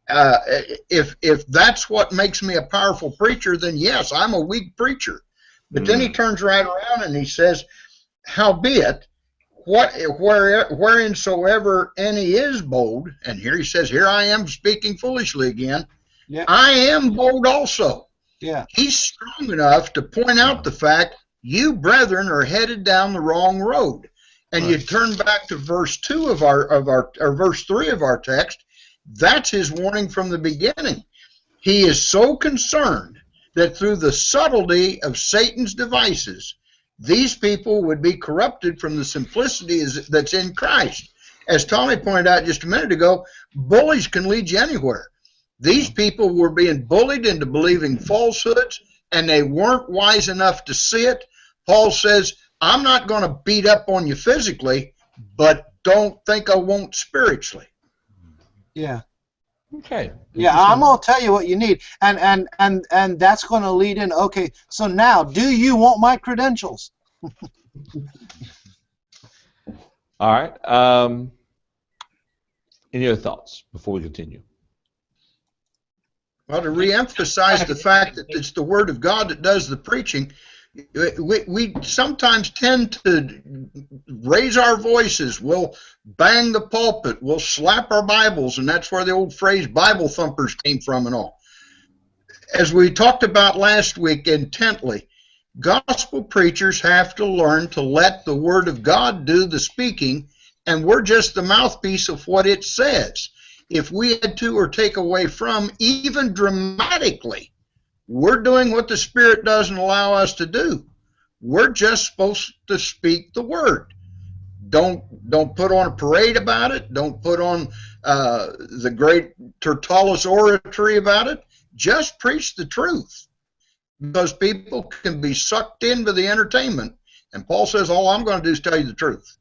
Speaker 4: If that's what makes me a powerful preacher, then yes, I'm a weak preacher. But then he turns right around and he says, howbeit, whereinsoever any is bold, and here he says, here I am speaking foolishly again,
Speaker 2: Yeah.
Speaker 4: I am bold also.
Speaker 2: Yeah.
Speaker 4: He's strong enough to point out the fact, you brethren are headed down the wrong road. And you turn back to verse 2 of our verse 3 of our text, that's his warning from the beginning. He is so concerned that through the subtlety of Satan's devices, these people would be corrupted from the simplicity that's in Christ. As Tommy pointed out just a minute ago, bullies can lead you anywhere. These people were being bullied into believing falsehoods, and they weren't wise enough to see it. Paul says, I'm not going to beat up on you physically, but don't think I won't spiritually.
Speaker 2: Yeah.
Speaker 1: Okay.
Speaker 2: Yeah, I'm gonna tell you what you need, and that's gonna lead in. Okay, so now, do you want my credentials?
Speaker 1: All right. Any other thoughts before we continue?
Speaker 4: Well, to reemphasize the fact that it's the Word of God that does the preaching, we sometimes tend to raise our voices. We'll bang the pulpit. We'll slap our Bibles, and that's where the old phrase Bible thumpers came from and all. As we talked about last week intently, gospel preachers have to learn to let the Word of God do the speaking, and we're just the mouthpiece of what it says. If we add to or take away from, even dramatically, we're doing what the Spirit doesn't allow us to do. We're just supposed to speak the Word. Don't put on a parade about it. Don't put on the great Tertullus oratory about it. Just preach the truth, because people can be sucked into the entertainment. And Paul says, all I'm going to do is tell you the truth.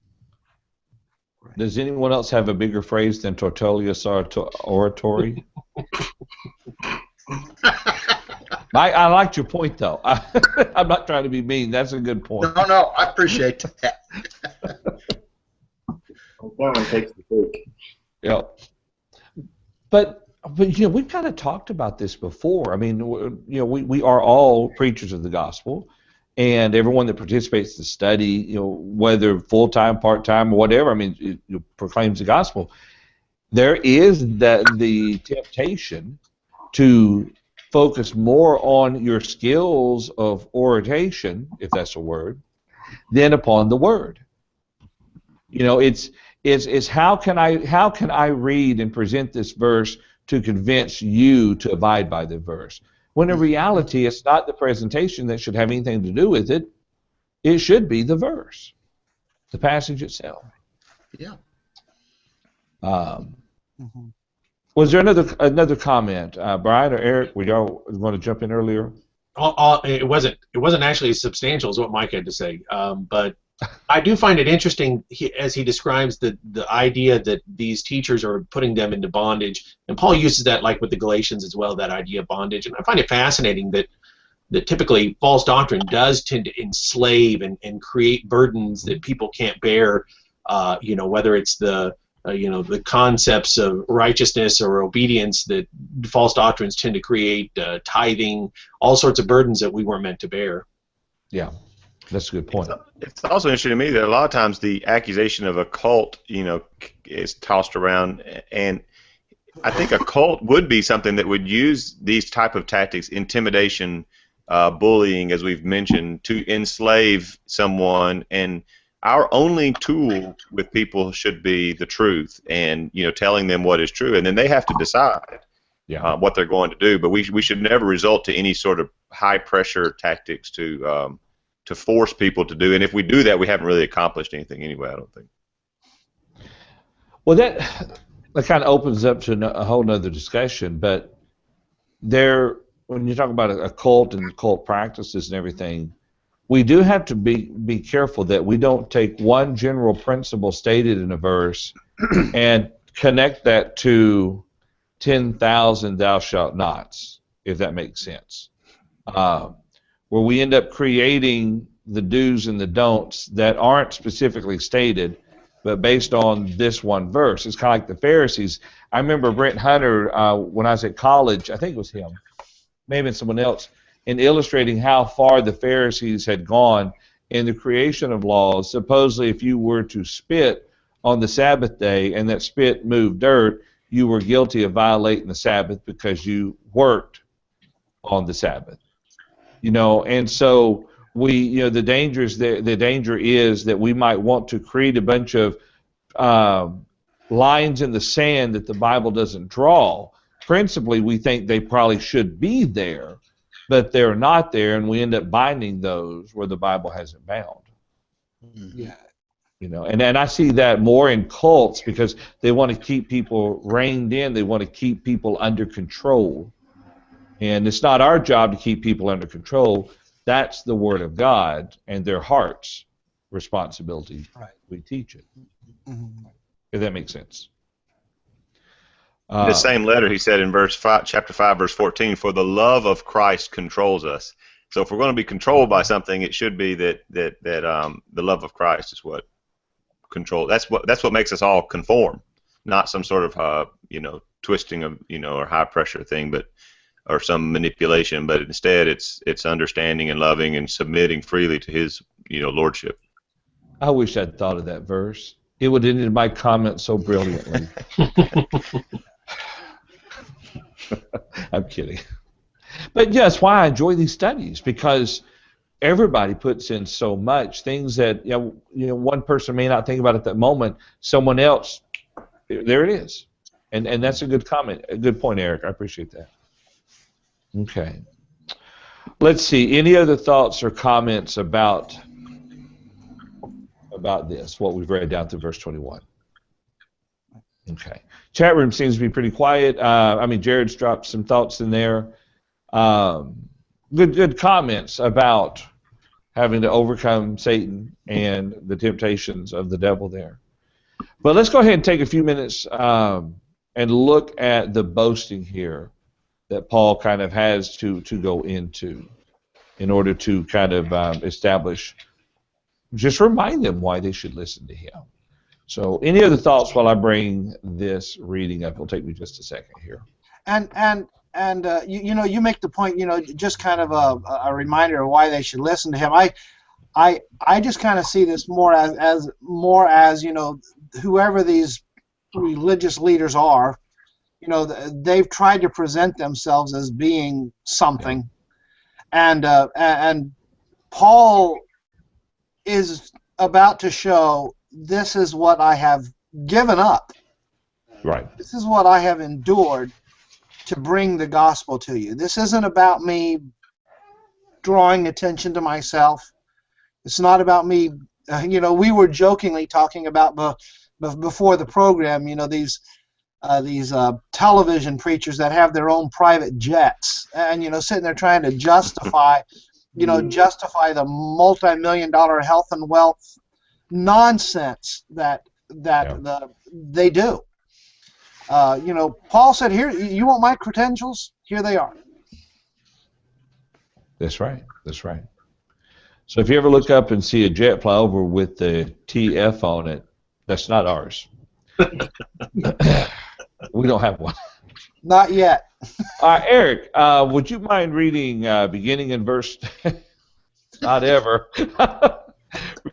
Speaker 1: Does anyone else have a bigger phrase than Tertullus oratory? I liked your point, though. I'm not trying to be mean. That's a good point.
Speaker 4: No, I appreciate that.
Speaker 6: That one takes the cake.
Speaker 1: Yeah. But you know, we've kind of talked about this before. I mean, you know, we are all preachers of the gospel, and everyone that participates in the study, you know, whether full-time, part-time, or whatever, I mean, it proclaims the gospel. There is the temptation to focus more on your skills of oration, if that's a word, than upon the word. You know, it's how can I read and present this verse to convince you to abide by the verse? When in reality, it's not the presentation that should have anything to do with it. It should be the verse, the passage itself.
Speaker 4: Yeah.
Speaker 1: Was there another comment, Brian or Eric? Would y'all want to jump in earlier?
Speaker 3: It wasn't actually as substantial as what Mike had to say, but I do find it interesting as he describes the idea that these teachers are putting them into bondage, and Paul uses that like with the Galatians as well, that idea of bondage, and I find it fascinating that typically false doctrine does tend to enslave and create burdens that people can't bear, you know, whether it's the the concepts of righteousness or obedience that false doctrines tend to create, tithing, all sorts of burdens that we weren't meant to bear.
Speaker 1: Yeah, that's a good point.
Speaker 5: It's also interesting to me that a lot of times the accusation of a cult, is tossed around, and I think a cult would be something that would use these type of tactics, intimidation, bullying, as we've mentioned, to enslave someone. And our only tool with people should be the truth, and telling them what is true, and then they have to decide what they're going to do. But we should never resort to any sort of high pressure tactics to force people to do. And if we do that, we haven't really accomplished anything anyway, I don't think.
Speaker 1: Well, that kind of opens up to a whole nother discussion. But when you talk about a cult and cult practices and everything, we do have to be careful that we don't take one general principle stated in a verse and connect that to 10,000 thou shalt nots, if that makes sense. Where we end up creating the do's and the don'ts that aren't specifically stated, but based on this one verse. It's kind of like the Pharisees. I remember Brent Hunter, when I was at college, I think it was him, maybe someone else, in illustrating how far the Pharisees had gone in the creation of laws. Supposedly, if you were to spit on the Sabbath day and that spit moved dirt, you were guilty of violating the Sabbath because you worked on the Sabbath. And so the danger is that we might want to create a bunch of lines in the sand that the Bible doesn't draw. Principally, we think they probably should be there, but they're not there, and we end up binding those where the Bible hasn't bound.
Speaker 2: Yeah.
Speaker 1: And I see that more in cults because they want to keep people reined in. They want to keep people under control. And it's not our job to keep people under control. That's the Word of God and their heart's responsibility.
Speaker 2: Right.
Speaker 1: We teach it.
Speaker 2: Mm-hmm.
Speaker 1: If that makes sense.
Speaker 5: In the same letter, he said in chapter 5, verse 14, "For the love of Christ controls us." So if we're going to be controlled by something, it should be that the love of Christ is what controls. That's what makes us all conform, not some sort of twisting of or high pressure thing, or some manipulation. But instead, it's understanding and loving and submitting freely to His lordship.
Speaker 1: I wish I'd thought of that verse. It would have ended my comment so brilliantly. I'm kidding. But yes, why I enjoy these studies, because everybody puts in so much, things that one person may not think about at that moment, someone else, there it is. And that's a good comment, a good point, Eric. I appreciate that. Okay. Let's see. Any other thoughts or comments about this, what we've read down through verse 21? Okay. Chat room seems to be pretty quiet. Jared's dropped some thoughts in there. Good comments about having to overcome Satan and the temptations of the devil there. But let's go ahead and take a few minutes and look at the boasting here that Paul kind of has to go into in order to kind of establish, just remind them why they should listen to him. So any other thoughts while I bring this reading up? It'll take me just a second here.
Speaker 2: And you make the point, just kind of a reminder of why they should listen to him. I just kind of see this more as whoever these religious leaders are, they've tried to present themselves as being something, and Paul is about to show, this is what I have given up.
Speaker 1: Right.
Speaker 2: This is what I have endured to bring the gospel to you. This isn't about me drawing attention to myself. It's not about me. We were jokingly talking about before the program. These television preachers that have their own private jets, and sitting there trying to justify the multi-million-dollar health and wealth nonsense that they do. Paul said, "Here, you want my credentials? Here they are."
Speaker 1: That's right. That's right. So if you ever look up and see a jet fly over with the TF on it, that's not ours. We don't have one.
Speaker 2: Not yet.
Speaker 1: Eric, would you mind reading beginning in verse? Not ever.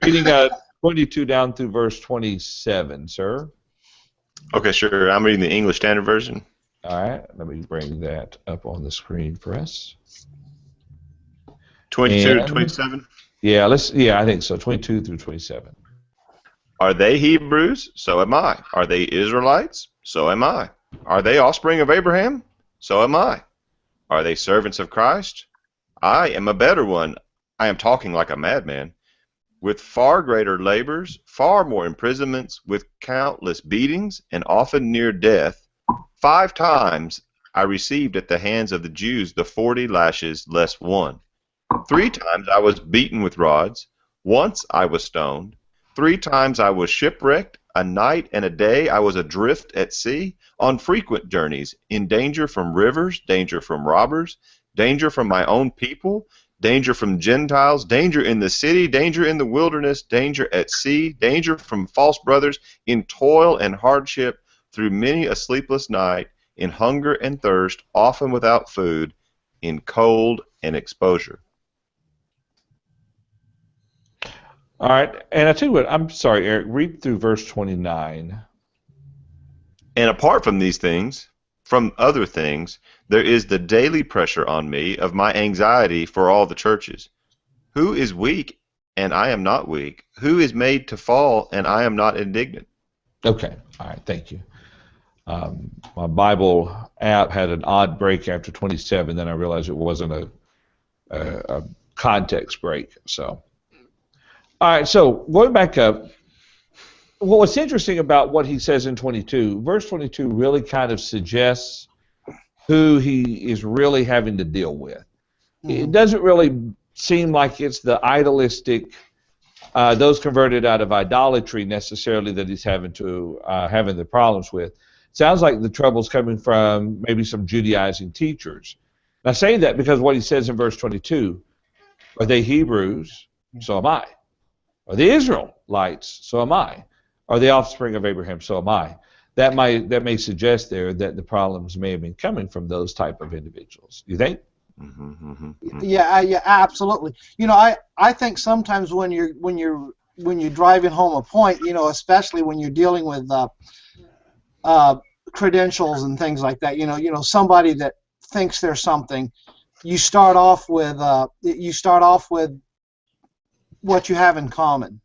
Speaker 1: Reading 22 down through verse 27, sir.
Speaker 5: Okay, sure. I'm reading the English Standard Version.
Speaker 1: All right. Let me bring that up on the screen for us.
Speaker 5: 22 to 27.
Speaker 1: Yeah, I think so. 22 through 27.
Speaker 5: Are they Hebrews? So am I. Are they Israelites? So am I. Are they offspring of Abraham? So am I. Are they servants of Christ? I am a better one. I am talking like a madman. With far greater labors, far more imprisonments, with countless beatings, and often near death. 5 times I received at the hands of the Jews the 40 lashes less one. 3 times I was beaten with rods. Once I was stoned. 3 times I was shipwrecked. A night and a day I was adrift at sea, on frequent journeys, in danger from rivers, danger from robbers, danger from my own people, danger from Gentiles, danger in the city, danger in the wilderness, danger at sea, danger from false brothers, in toil and hardship, through many a sleepless night, in hunger and thirst, often without food, in cold and exposure.
Speaker 1: All right, and I tell you what, I'm sorry, Eric, read through verse 29.
Speaker 5: And apart from these things, from other things, there is the daily pressure on me of my anxiety for all the churches. Who is weak, and I am not weak? Who is made to fall, and I am not indignant?
Speaker 1: Okay, all right, thank you. My Bible app had an odd break after 27, then I realized it wasn't a context break, so... All right, so going back up, well, what's interesting about what he says in 22, verse 22 really kind of suggests who he is really having to deal with. Mm-hmm. It doesn't really seem like it's the idolistic, those converted out of idolatry necessarily that he's having the problems with. It sounds like the trouble's coming from maybe some Judaizing teachers. And I say that because what he says in verse 22, are they Hebrews? So am I. Are the Israelites? So am I. Are the offspring of Abraham? So am I. That may suggest there that the problems may have been coming from those type of individuals. You think?
Speaker 2: Yeah, absolutely. You know, I think sometimes when you're driving home a point, you know, especially when you're dealing with credentials and things like that, you know, somebody that thinks they're something, you start off with what you have in common,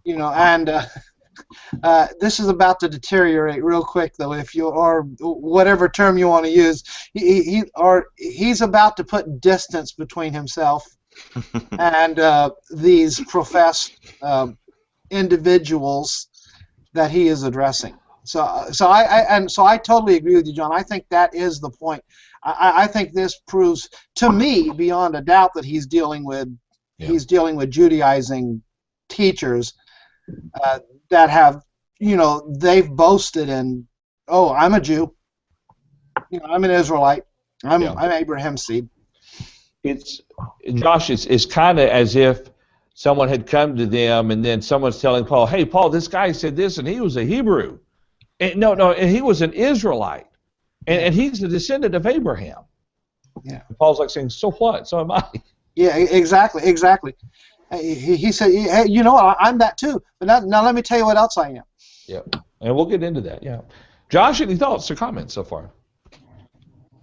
Speaker 2: you know, and this is about to deteriorate real quick, though. If you, or whatever term you want to use, he's about to put distance between himself and these professed individuals that he is addressing. So I totally agree with you, John. I think that is the point. I think this proves to me beyond a doubt that he's dealing with. Yeah. He's dealing with Judaizing teachers that have, you know, they've boasted in, oh, I'm a Jew, you know, I'm an Israelite, I'm Abraham's seed.
Speaker 1: It's Josh. It's kind of as if someone had come to them and then someone's telling Paul, hey, Paul, this guy said this and he was a Hebrew, and and he was an Israelite, and he's a descendant of Abraham.
Speaker 2: Yeah.
Speaker 1: And Paul's like saying, so what? So am I.
Speaker 2: Yeah, exactly. He said, hey, you know, I'm that too. But now let me tell you what else I am.
Speaker 1: Yeah, and we'll get into that, yeah. Josh, any thoughts or comments so far?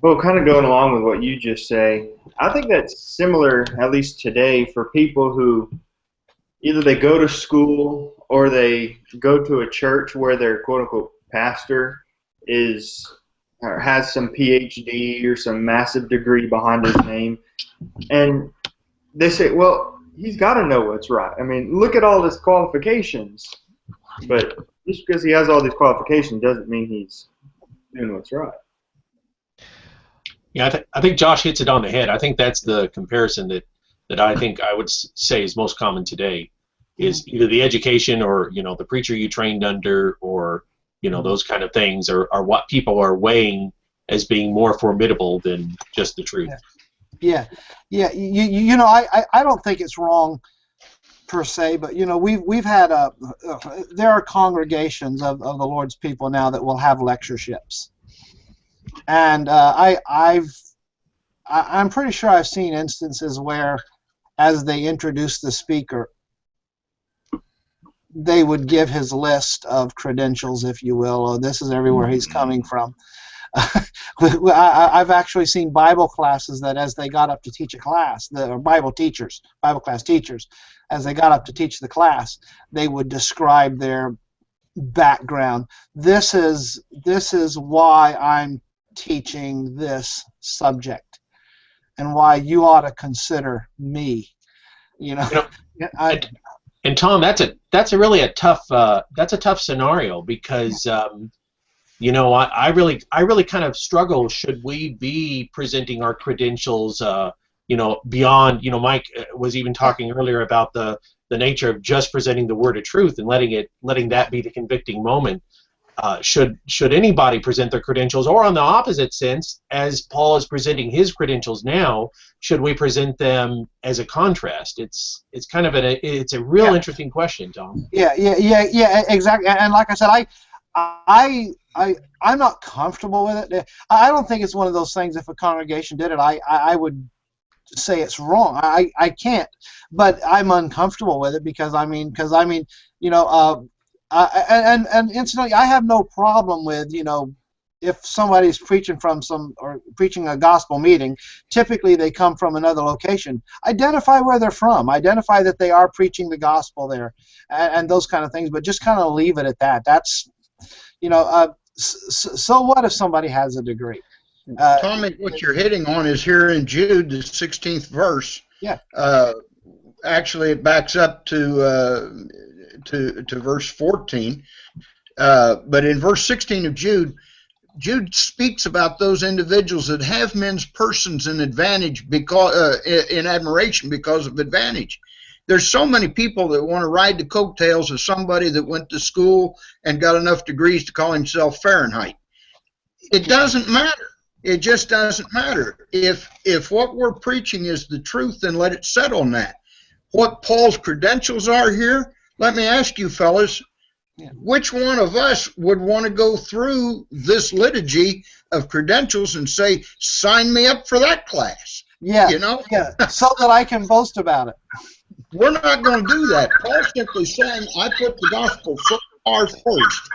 Speaker 6: Well, kind of going along with what you just say, I think that's similar, at least today, for people who either they go to school or they go to a church where their quote-unquote pastor is or has some PhD or some massive degree behind his name, and they say, well, he's got to know what's right. I mean, look at all his qualifications. But just because he has all these qualifications doesn't mean he's doing what's right.
Speaker 3: Yeah, I think Josh hits it on the head. I think that's the comparison that I think I would say is most common today, is either the education or, you know, the preacher you trained under, or, you know, those kind of things are what people are weighing as being more formidable than just the truth.
Speaker 2: Yeah. You know, I don't think it's wrong per se, but you know, we've had there are congregations of the Lord's people now that will have lectureships, and I'm pretty sure I've seen instances where, as they introduce the speaker, they would give his list of credentials, if you will. Oh, this is everywhere he's coming from. I've actually seen Bible classes that, as they got up to teach a class, or Bible class teachers, as they got up to teach the class, they would describe their background. This is why I'm teaching this subject, and why you ought to consider me. You know,
Speaker 3: and Tom, that's a really tough scenario, because you know, I really kind of struggle. Should we be presenting our credentials, you know, beyond, you know, Mike was even talking earlier about the nature of just presenting the word of truth and letting that be the convicting moment. Should anybody present their credentials, or on the opposite sense, as Paul is presenting his credentials now, should we present them as a contrast? It's kind of it's a real interesting question, Tom.
Speaker 2: Yeah, exactly. And like I said, I'm not comfortable with it. I don't think it's one of those things. If a congregation did it, I would say it's wrong. I can't, but I'm uncomfortable with it because I mean, you know, and incidentally, I have no problem with, you know, if somebody's preaching preaching a gospel meeting. Typically, they come from another location. Identify where they're from. Identify that they are preaching the gospel there, and those kind of things. But just kind of leave it at that. That's, you know, so what if somebody has a degree?
Speaker 4: Tommy, what you're hitting on is here in Jude, the 16th verse.
Speaker 2: Yeah.
Speaker 4: Actually, it backs up to verse 14. But in verse 16 of Jude, Jude speaks about those individuals that have men's persons in advantage in admiration because of advantage. There's so many people that want to ride the coattails of somebody that went to school and got enough degrees to call himself Fahrenheit. It doesn't matter. It just doesn't matter. If what we're preaching is the truth, then let it set on that. What Paul's credentials are here, let me ask you fellas, which one of us would want to go through this liturgy of credentials and say, sign me up for that class?
Speaker 2: Yeah,
Speaker 4: you know?
Speaker 2: Yeah, so that I can boast about it.
Speaker 4: We're not going to do that. Paul's simply saying, I put the gospel so far first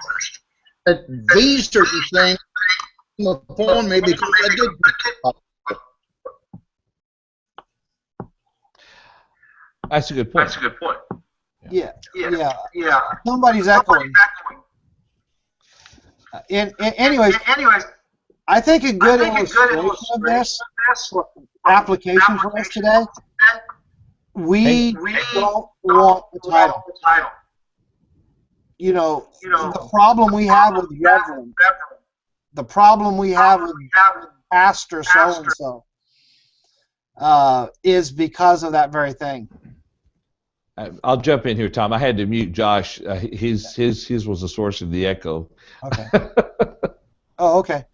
Speaker 4: that these are the things upon me because I did.
Speaker 1: That's a good point.
Speaker 2: Yeah. Somebody's echoing. Anyways, I think a good illustration of this application for us today. We don't want the title. You know, the problem we have with Reverend, the problem we have with Pastor so-and-so is because of that very thing.
Speaker 1: I'll jump in here, Tom. I had to mute Josh. His was the source of the echo.
Speaker 2: Okay. Oh, okay.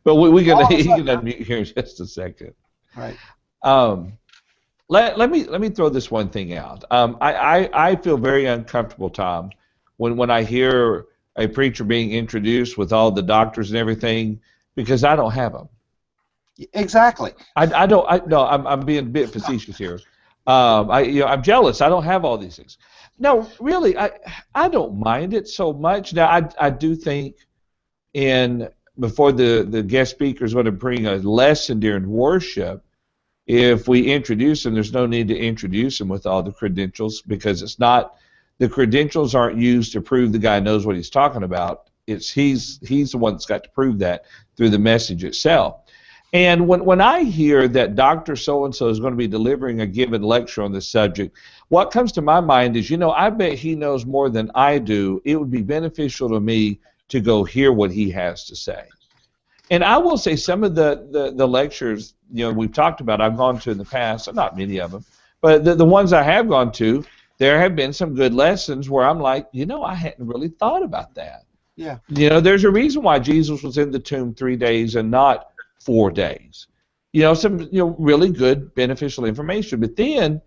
Speaker 1: But he can unmute here in just a second.
Speaker 2: Right.
Speaker 1: Let me throw this one thing out. I feel very uncomfortable, Tom, when I hear a preacher being introduced with all the doctors and everything, because I don't have them.
Speaker 2: Exactly.
Speaker 1: I'm being a bit facetious here. I'm jealous. I don't have all these things. No, really, I don't mind it so much. Now, I do think before the guest speaker is going to bring a lesson during worship, if we introduce them, there's no need to introduce them with all the credentials, because the credentials aren't used to prove the guy knows what he's talking about. He's the one that's got to prove that through the message itself. And when I hear that Dr. So-and-so is going to be delivering a given lecture on this subject, what comes to my mind is, I bet he knows more than I do. It would be beneficial to me to go hear what he has to say. And I will say some of the lectures, we've talked about, I've gone to in the past, not many of them, but the ones I have gone to, there have been some good lessons where I'm like, I hadn't really thought about that.
Speaker 2: Yeah.
Speaker 1: There's a reason why Jesus was in the tomb 3 days and not 4 days. Some really good beneficial information. But then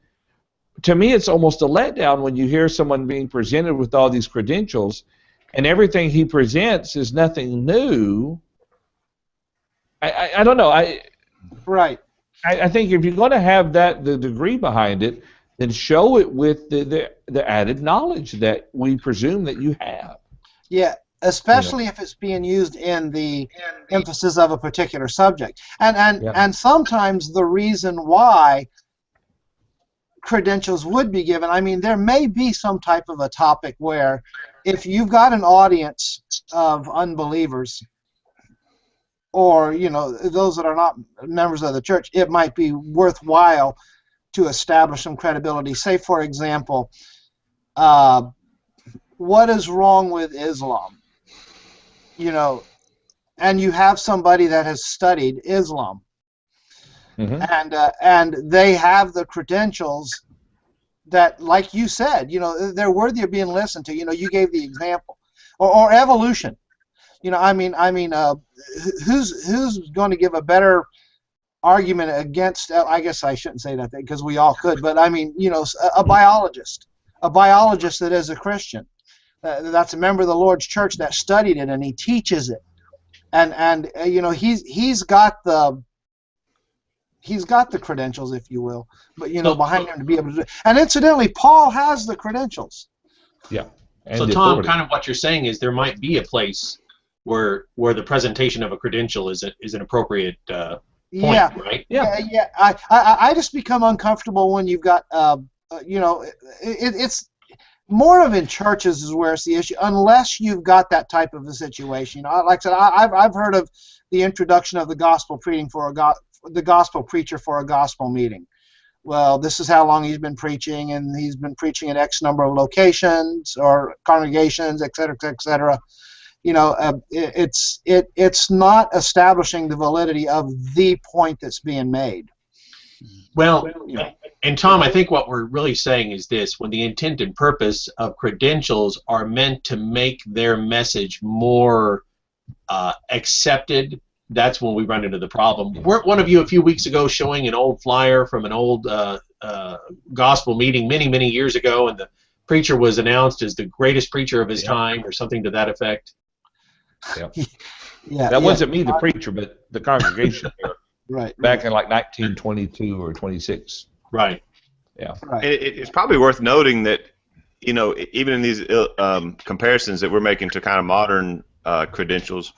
Speaker 1: to me, it's almost a letdown when you hear someone being presented with all these credentials, and everything he presents is nothing new. I don't know.
Speaker 2: Right.
Speaker 1: I think if you're going to have the degree behind it, then show it with the added knowledge that we presume that you have.
Speaker 2: Yeah, especially if it's being used in the emphasis of a particular subject. And sometimes the reason why credentials would be given, I mean, there may be some type of a topic where if you've got an audience of unbelievers, or, you know, those that are not members of the church, it might be worthwhile to establish some credibility. Say, for example, what is wrong with Islam? You know, and you have somebody that has studied Islam, and they have the credentials that, like you said, you know, they're worthy of being listened to. You know, you gave the example, or evolution. You know, I mean, who's going to give a better argument against? I guess I shouldn't say that because we all could, but I mean, you know, a biologist that is a Christian, that's a member of the Lord's church that studied it and he teaches it, and you know, he's got the credentials, if you will, but you know, behind him to be able to do it. And incidentally, Paul has the credentials.
Speaker 1: Yeah. And
Speaker 3: So Tom, kind of what you're saying is there might be a place where the presentation of a credential is an appropriate point, right?
Speaker 2: Yeah. I just become uncomfortable when you've got you know, it's more of in churches is where it's the issue, unless you've got that type of a situation. You know, like I said, I've heard of the introduction of the gospel preaching for the gospel preacher for a gospel meeting. Well, this is how long he's been preaching, and he's been preaching at X number of locations or congregations, et cetera, et cetera. You know, it's not establishing the validity of the point that's being made.
Speaker 3: Well, and Tom, I think what we're really saying is this: when the intent and purpose of credentials are meant to make their message more accepted, that's when we run into the problem. Weren't one of you a few weeks ago showing an old flyer from an old gospel meeting many years ago, and the preacher was announced as the greatest preacher of his time, or something to that effect?
Speaker 2: Yeah.
Speaker 1: That wasn't me, the preacher, but the congregation there.
Speaker 2: Right.
Speaker 1: Back in like 1922 or 26.
Speaker 3: Right.
Speaker 1: Yeah.
Speaker 2: Right.
Speaker 5: It's probably worth noting that, you know, even in these comparisons that we're making to kind of modern credentials,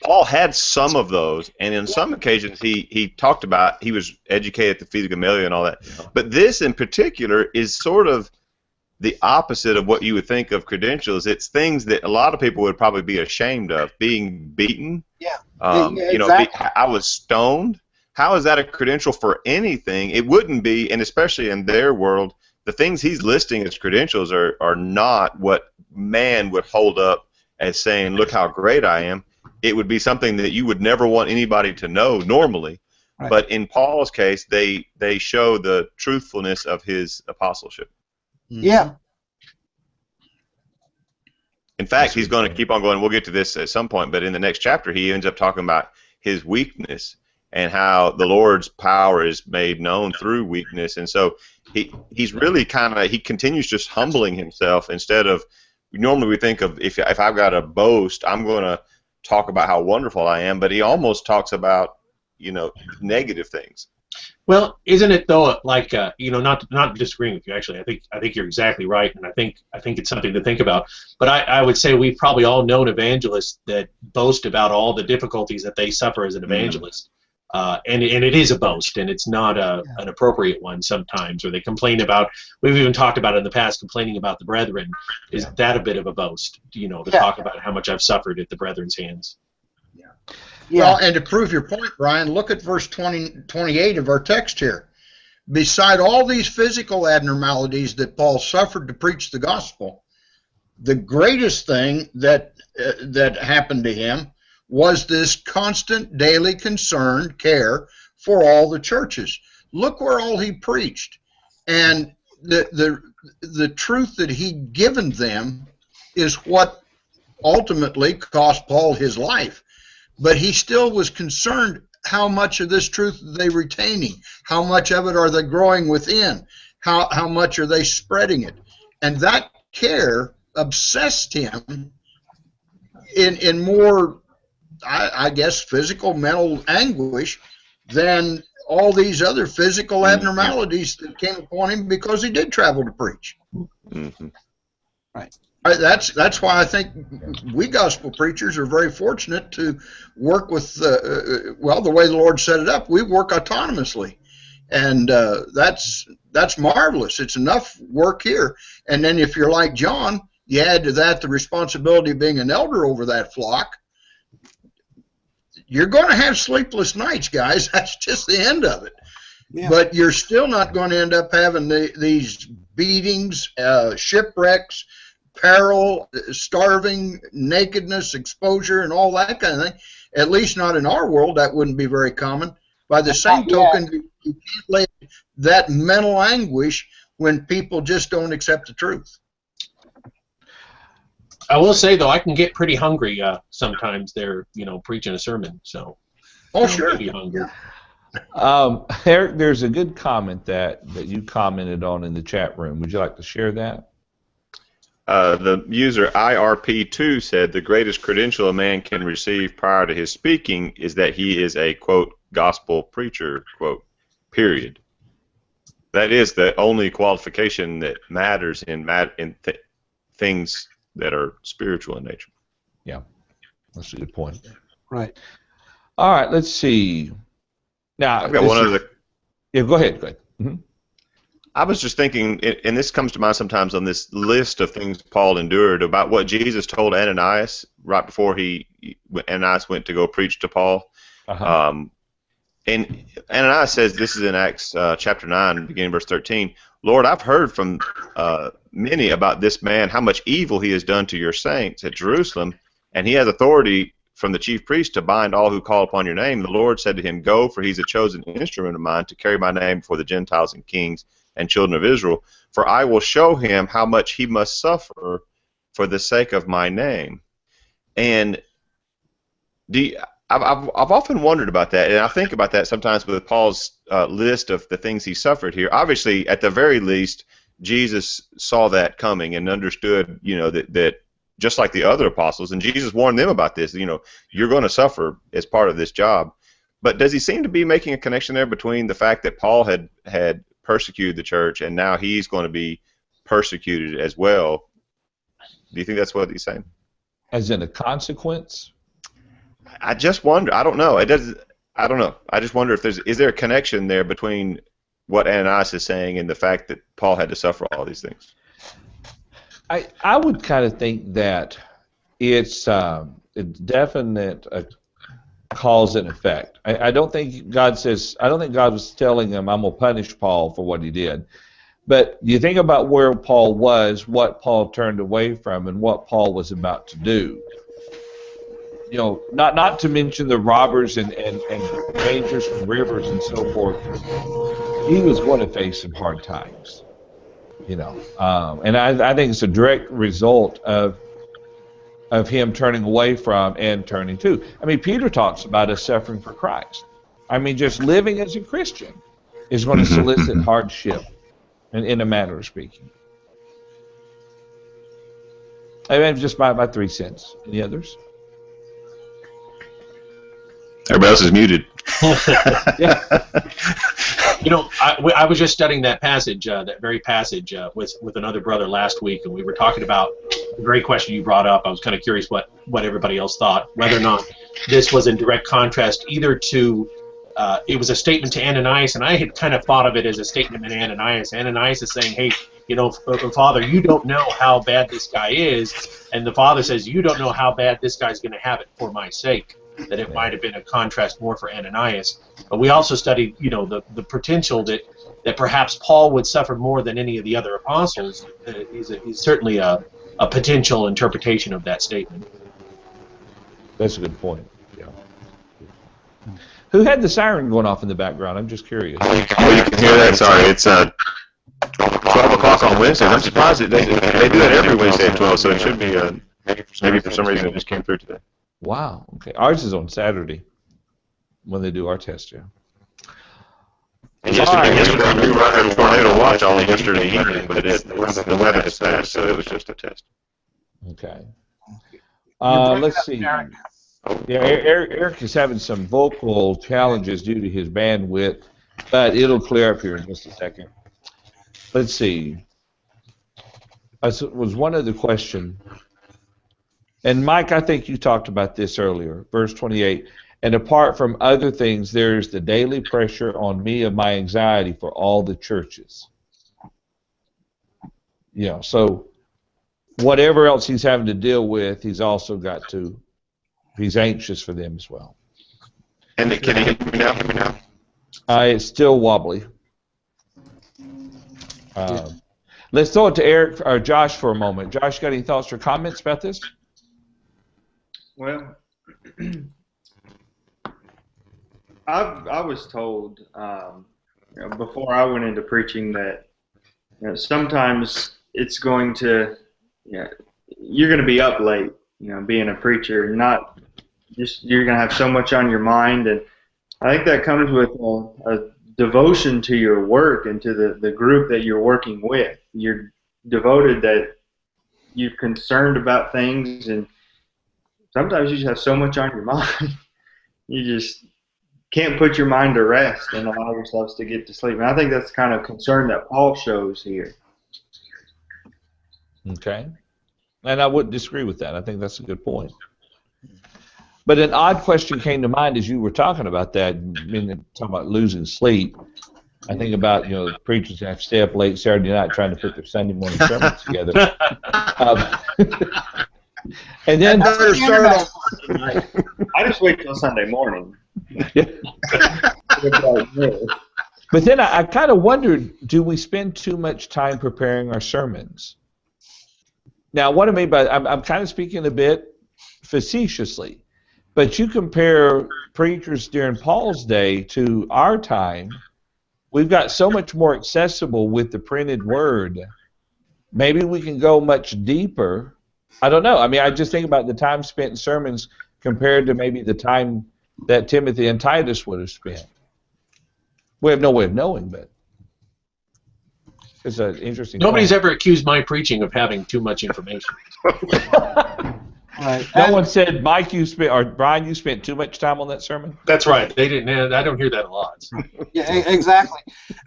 Speaker 5: Paul had some of those, and in some occasions he talked about he was educated at the feet of Gamaliel and all that. But this in particular is sort of the opposite of what you would think of credentials. It's things that a lot of people would probably be ashamed of. Being beaten.
Speaker 2: Yeah.
Speaker 5: You know, I was stoned. How is that a credential for anything? It wouldn't be, and especially in their world, the things he's listing as credentials are not what man would hold up as saying, look how great I am. It would be something that you would never want anybody to know normally. Right. But in Paul's case, they show the truthfulness of his apostleship.
Speaker 2: Yeah.
Speaker 5: In fact, he's going to keep on going. We'll get to this at some point, but in the next chapter, he ends up talking about his weakness and how the Lord's power is made known through weakness. And so he's really he continues just humbling himself instead of, normally we think of if I've got a boast, I'm going to talk about how wonderful I am, but he almost talks about, you know, negative things.
Speaker 3: Well, isn't it though, like you know, not disagreeing with you actually. I think you're exactly right, and I think it's something to think about. But I would say we've probably all known evangelists that boast about all the difficulties that they suffer as an evangelist, and it is a boast, and it's not an appropriate one sometimes. Or they complain about. We've even talked about it in the past, complaining about the brethren. Is that a bit of a boast? You know, to talk about how much I've suffered at the brethren's hands.
Speaker 2: Yeah.
Speaker 4: Well, and to prove your point, Brian, look at verse 28 of our text here. Beside all these physical abnormalities that Paul suffered to preach the gospel, the greatest thing that happened to him was this constant daily concern, care for all the churches. Look where all he preached. And the truth that he'd given them is what ultimately cost Paul his life. But he still was concerned how much of this truth are they retaining, how much of it are they growing within, how much are they spreading it? And that care obsessed him in more, I guess, physical, mental anguish than all these other physical abnormalities that came upon him because he did travel to preach.
Speaker 5: Mm-hmm.
Speaker 2: Right.
Speaker 4: That's why I think we gospel preachers are very fortunate to work with, well, the way the Lord set it up, we work autonomously. And that's marvelous. It's enough work here. And then if you're like John, you add to that the responsibility of being an elder over that flock. You're going to have sleepless nights, guys. That's just the end of it. Yeah. But you're still not going to end up having these beatings, shipwrecks, peril, starving, nakedness, exposure, and all that kind of thing. At least not in our world. That wouldn't be very common. By the same token, you can't lay that mental anguish when people just don't accept the truth.
Speaker 3: I will say, though, I can get pretty hungry sometimes there, preaching a sermon. So,
Speaker 4: oh, sure.
Speaker 3: Be hungry.
Speaker 1: Eric, there's a good comment that you commented on in the chat room. Would you like to share that?
Speaker 5: The user IRP2 said the greatest credential a man can receive prior to his speaking is that he is a, quote, gospel preacher, quote, period. That is the only qualification that matters in things that are spiritual in nature.
Speaker 1: Yeah, that's a good point.
Speaker 2: Right.
Speaker 1: All right, let's see. Now,
Speaker 5: I've got one other.
Speaker 1: Yeah, go ahead. Mm-hmm.
Speaker 5: I was just thinking, and this comes to mind sometimes on this list of things Paul endured, about what Jesus told Ananias right before Ananias went to go preach to Paul.
Speaker 1: Uh-huh.
Speaker 5: And Ananias says, this is in Acts chapter 9, beginning verse 13, Lord, I've heard from many about this man, how much evil he has done to your saints at Jerusalem, and he has authority from the chief priest to bind all who call upon your name. The Lord said to him, go, for he's a chosen instrument of mine to carry my name before the Gentiles and kings and children of Israel, for I will show him how much he must suffer for the sake of my name. And I've often wondered about that, and I think about that sometimes with Paul's list of the things he suffered here. Obviously, at the very least, Jesus saw that coming and understood, that just like the other apostles, and Jesus warned them about this, you're going to suffer as part of this job. But does he seem to be making a connection there between the fact that Paul had persecuted the church and now he's going to be persecuted as well? Do you think that's what he's saying?
Speaker 1: As in a consequence?
Speaker 5: I just wonder. I don't know. I don't know. I just wonder if is there a connection there between what Ananias is saying and the fact that Paul had to suffer all these things?
Speaker 1: I would kind of think that it's a definite cause and effect. I don't think God was telling him, I'm going to punish Paul for what he did. But you think about where Paul was, what Paul turned away from, and what Paul was about to do. Not to mention the robbers and dangers from rivers and so forth. He was going to face some hard times, and I think it's a direct result of him turning away from and turning to. I mean, Peter talks about us suffering for Christ. I mean, just living as a Christian is going to solicit hardship, in a manner of speaking. I mean, just my 3 cents. Any others?
Speaker 5: Everybody else is muted.
Speaker 1: Yeah.
Speaker 3: I was just studying that passage, that very passage, with another brother last week, and we were talking about the very question you brought up. I was kind of curious what everybody else thought, whether or not this was in direct contrast either to, it was a statement to Ananias, and I had kind of thought of it as a statement to Ananias. Ananias is saying, hey, Father, you don't know how bad this guy is, and the Father says, you don't know how bad this guy's going to have it for my sake. That it might have been a contrast more for Ananias. But we also studied, the potential that perhaps Paul would suffer more than any of the other apostles is certainly a potential interpretation of that statement.
Speaker 1: That's a good point. Yeah. Who had the siren going off in the background? I'm just curious.
Speaker 5: Oh, you can hear that. Sorry, it's 12 o'clock on Wednesdays. I'm surprised that they do that every Wednesday at 12, so it should be, maybe for some reason it just came through today.
Speaker 1: Wow. Okay. Ours is on Saturday when they do our test. Yeah.
Speaker 5: And yesterday we were running tornado watch only yesterday evening, but the weather has passed, so it was just a test.
Speaker 1: Okay. Let's see. Yeah, Eric is having some vocal challenges due to his bandwidth, but it'll clear up here in just a second. Let's see. Was one other question. And Mike, I think you talked about this earlier, verse 28. And apart from other things, there is the daily pressure on me of my anxiety for all the churches. Yeah, so whatever else he's having to deal with, he's also got to, he's anxious for them as well.
Speaker 5: And can you hear me now?
Speaker 1: It's still wobbly. Let's throw it to Eric or Josh for a moment. Josh, got any thoughts or comments about this?
Speaker 6: Well, I was told before I went into preaching that sometimes it's going to, you're going to be up late, being a preacher. You're going to have so much on your mind, and I think that comes with a devotion to your work and to the group that you're working with. You're devoted, that you're concerned about things, and sometimes you just have so much on your mind, you just can't put your mind to rest and allow yourselves to get to sleep. And I think that's the kind of concern that Paul shows here.
Speaker 1: Okay. And I wouldn't disagree with that. I think that's a good point. But an odd question came to mind as you were talking about that, talking about losing sleep. I think about, preachers have to stay up late Saturday night trying to put their Sunday morning sermons together. And then
Speaker 4: I
Speaker 6: just wait till Sunday morning.
Speaker 1: But then I kind of wondered, do we spend too much time preparing our sermons? Now, what I mean by I'm kind of speaking a bit facetiously, but you compare preachers during Paul's day to our time, we've got so much more accessible with the printed word. Maybe we can go much deeper. I don't know. I just think about the time spent in sermons compared to maybe the time that Timothy and Titus would have spent. We have no way of knowing, but it's an interesting
Speaker 3: Nobody's ever accused my preaching of having too much information.
Speaker 2: Right.
Speaker 1: No one said, Mike, or Brian, you spent too much time on that sermon?
Speaker 3: That's right. They didn't. I don't hear that a lot.
Speaker 2: Yeah, exactly.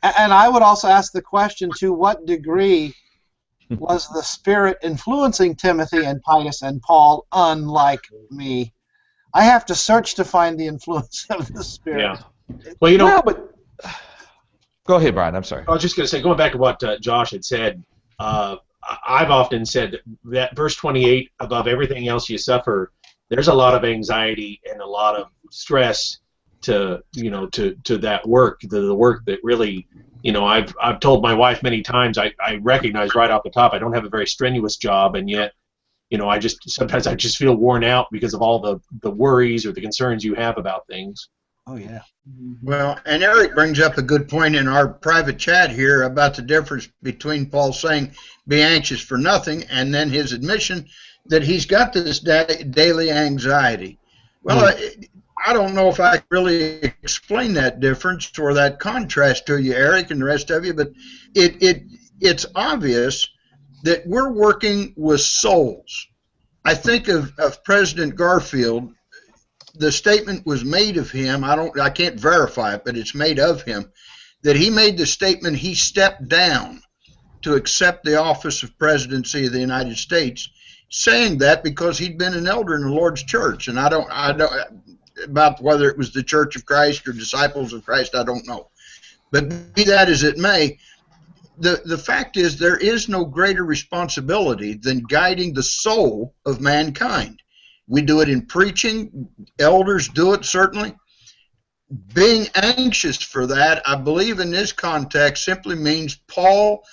Speaker 2: And I would also ask the question, to what degree was the Spirit influencing Timothy and Titus and Paul, unlike me? I have to search to find the influence of the Spirit.
Speaker 3: Yeah. Well,
Speaker 1: but go ahead, Brian. I'm sorry.
Speaker 3: I was just going to say, going back to what Josh had said, I've often said that verse 28, above everything else you suffer, there's a lot of anxiety and a lot of stress to that work, the work that really, I've told my wife many times, I recognize right off the top I don't have a very strenuous job, and yet, sometimes I just feel worn out because of all the worries or the concerns you have about things.
Speaker 2: Oh, yeah.
Speaker 4: Well, and Eric brings up a good point in our private chat here about the difference between Paul saying, be anxious for nothing, and then his admission that he's got this daily anxiety. Well, I don't know if I can really explain that difference or that contrast to you, Eric, and the rest of you, but it's obvious that we're working with souls. I think of President Garfield. The statement was made of him, I can't verify it, but it's made of him, that he made the statement he stepped down to accept the office of presidency of the United States, saying that because he'd been an elder in the Lord's church. And I don't about whether it was the Church of Christ or Disciples of Christ, I don't know. But be that as it may, the fact is there is no greater responsibility than guiding the soul of mankind. We do it in preaching. Elders do it, certainly. Being anxious for that, I believe in this context, simply means Paul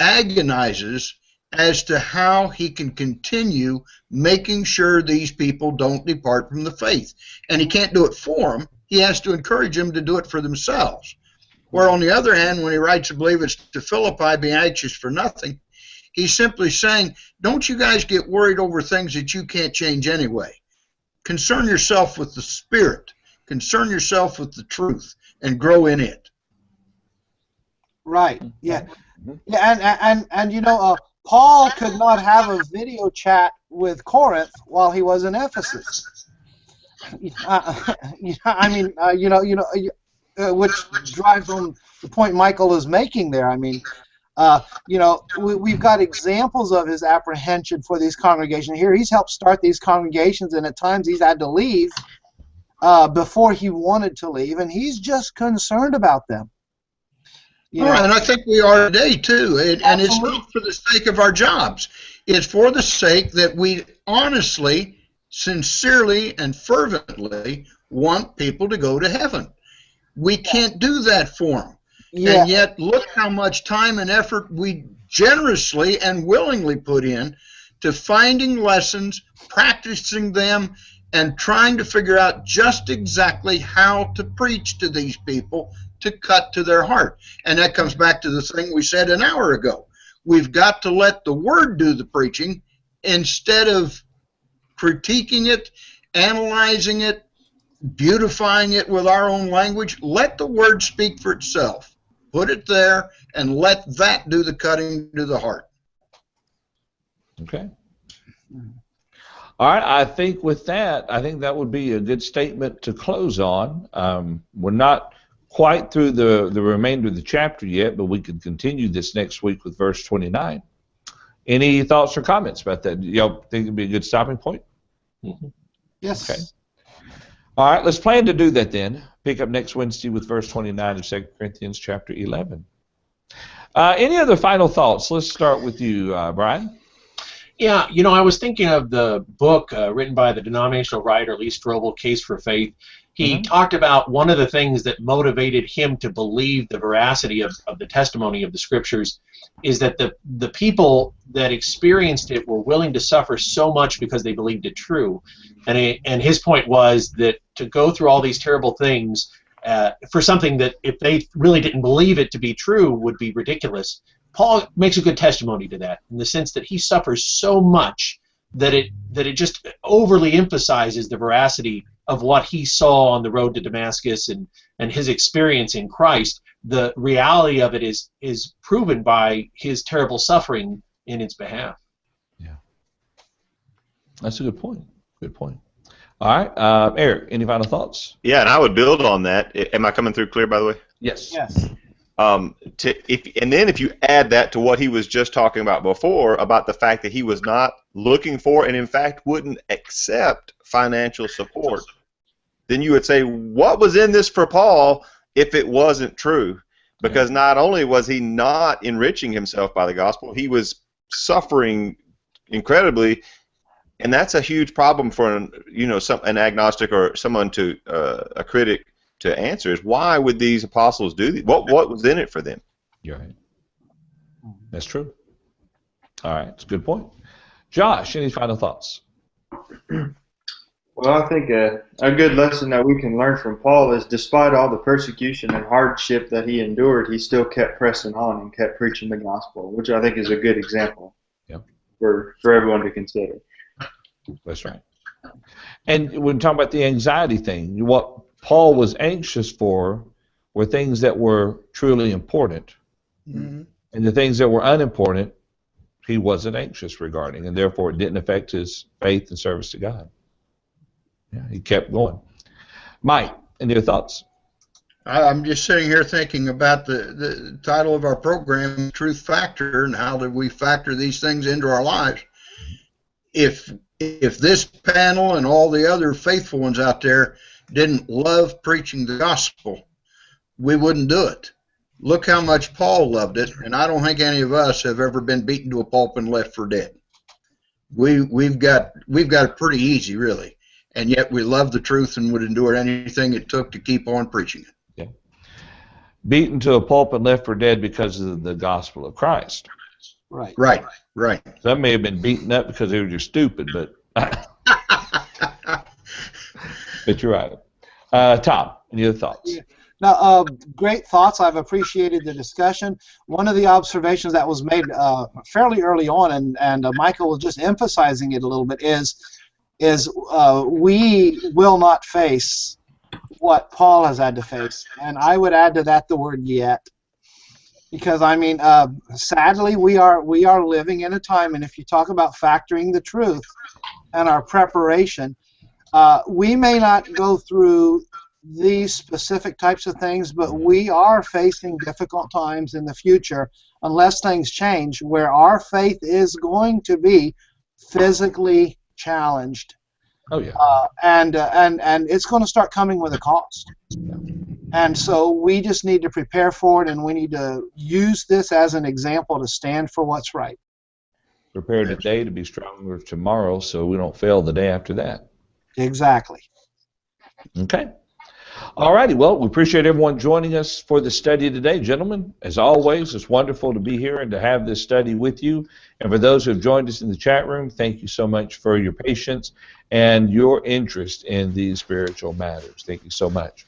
Speaker 4: agonizes as to how he can continue making sure these people don't depart from the faith. And he can't do it for them. He has to encourage them to do it for themselves. Where on the other hand, when he writes, I believe it's to Philippi, be anxious for nothing, he's simply saying, don't you guys get worried over things that you can't change anyway. Concern yourself with the Spirit. Concern yourself with the truth and grow in it.
Speaker 2: Right. Yeah. Yeah. And you know, Paul could not have a video chat with Corinth while he was in Ephesus. I mean, which drives home the point Michael is making there. I mean, we've got examples of his apprehension for these congregations. Here, he's helped start these congregations, and at times he's had to leave before he wanted to leave, and he's just concerned about them.
Speaker 4: And I think we are today too, and it's not for the sake of our jobs. It's for the sake that we honestly, sincerely, and fervently want people to go to heaven. We can't do that for them. Yeah. And yet, look how much time and effort we generously and willingly put in to finding lessons, practicing them, and trying to figure out just exactly how to preach to these people to cut to their heart. And that comes back to the thing we said an hour ago. We've got to let the Word do the preaching instead of critiquing it, analyzing it, beautifying it with our own language. Let the Word speak for itself. Put it there and let that do the cutting to the heart.
Speaker 1: Okay. All right, I think with that, I think that would be a good statement to close on. We're not quite through the remainder of the chapter yet, but we could continue this next week with verse 29. Any thoughts or comments about that? Y'all think it'd be a good stopping point?
Speaker 2: Mm-hmm. Yes.
Speaker 1: Okay. All right, let's plan to do that then. Pick up next Wednesday with verse 29 of 2 Corinthians chapter 11. Any other final thoughts? Let's start with you, Brian.
Speaker 3: Yeah, I was thinking of the book written by the denominational writer Lee Strobel, Case for Faith. He talked about one of the things that motivated him to believe the veracity of the testimony of the Scriptures is that the people that experienced it were willing to suffer so much because they believed it true. And his point was that to go through all these terrible things for something that if they really didn't believe it to be true would be ridiculous. Paul makes a good testimony to that in the sense that he suffers so much that it just overly emphasizes the veracity of what he saw on the road to Damascus and his experience in Christ. The reality of it is proven by his terrible suffering in its behalf.
Speaker 1: Yeah, that's a good point. Good point. All right, Eric, any final thoughts?
Speaker 5: Yeah, and I would build on that. Am I coming through clear, by the way?
Speaker 1: Yes.
Speaker 2: Yes.
Speaker 5: If you add that to what he was just talking about before, about the fact that he was not looking for and in fact wouldn't accept financial support, then you would say, what was in this for Paul if it wasn't true? Because not only was he not enriching himself by the gospel, he was suffering incredibly, and that's a huge problem for an agnostic or someone a critic to answer is why would these apostles do this? What was in it for them?
Speaker 1: You're right. That's true. All right, it's a good point. Josh, any final thoughts?
Speaker 6: Well, I think a good lesson that we can learn from Paul is despite all the persecution and hardship that he endured, he still kept pressing on and kept preaching the gospel, which I think is a good example for everyone to consider.
Speaker 1: That's right. And when we talk about the anxiety thing, what Paul was anxious for were things that were truly important. Mm-hmm. And the things that were unimportant, he wasn't anxious regarding, and therefore it didn't affect his faith and service to God. Yeah, he kept going. Mike, any other thoughts?
Speaker 4: I'm just sitting here thinking about the title of our program, Truth Factor, and how do we factor these things into our lives. If this panel and all the other faithful ones out there didn't love preaching the gospel, we wouldn't do it. Look how much Paul loved it, and I don't think any of us have ever been beaten to a pulp and left for dead. We've got it pretty easy, really, and yet we love the truth and would endure anything it took to keep on preaching it.
Speaker 1: Yeah. Beaten to a pulp and left for dead because of the gospel of Christ.
Speaker 2: Right.
Speaker 4: Right. Right.
Speaker 1: Some may have been beaten up because they were just stupid, but but you're right. Tom, any other thoughts?
Speaker 2: Yeah. Now, great thoughts. I've appreciated the discussion. One of the observations that was made fairly early on, and Michael was just emphasizing it a little bit, is we will not face what Paul has had to face. And I would add to that the word yet. Because I mean, sadly, we are living in a time, and if you talk about factoring the truth and our preparation, we may not go through these specific types of things, but we are facing difficult times in the future unless things change, where our faith is going to be physically challenged.
Speaker 1: Oh yeah.
Speaker 2: And it's going to start coming with a cost. And so we just need to prepare for it, and we need to use this as an example to stand for what's right.
Speaker 1: Prepare today to be stronger tomorrow, so we don't fail the day after that.
Speaker 2: Exactly.
Speaker 1: Okay. All righty. Well, we appreciate everyone joining us for the study today, gentlemen. As always, it's wonderful to be here and to have this study with you. And for those who have joined us in the chat room, thank you so much for your patience and your interest in these spiritual matters. Thank you so much.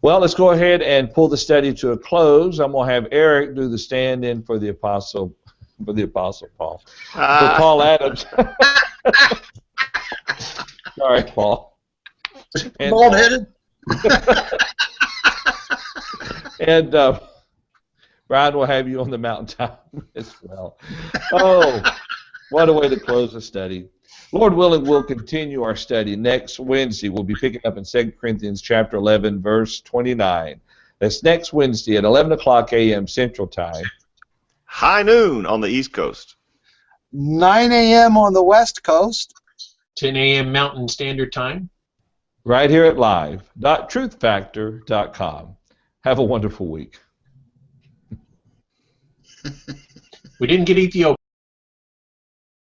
Speaker 1: Well, let's go ahead and pull the study to a close. I'm going to have Eric do the stand-in for the Apostle Paul. For Paul Adams. Sorry, Paul.
Speaker 4: Bald-headed.
Speaker 1: And Brian will have you on the mountaintop as well. Oh, what a way to close the study. Lord willing, we'll continue our study next Wednesday. We'll be picking up in 2 Corinthians chapter 11, verse 29. That's next Wednesday at 11 o'clock a.m. Central Time.
Speaker 5: High noon on the East Coast.
Speaker 2: 9 a.m. on the West Coast.
Speaker 3: 10 a.m. Mountain Standard Time.
Speaker 1: Right here at live.truthfactor.com. Have a wonderful week.
Speaker 3: We didn't get Ethiopia.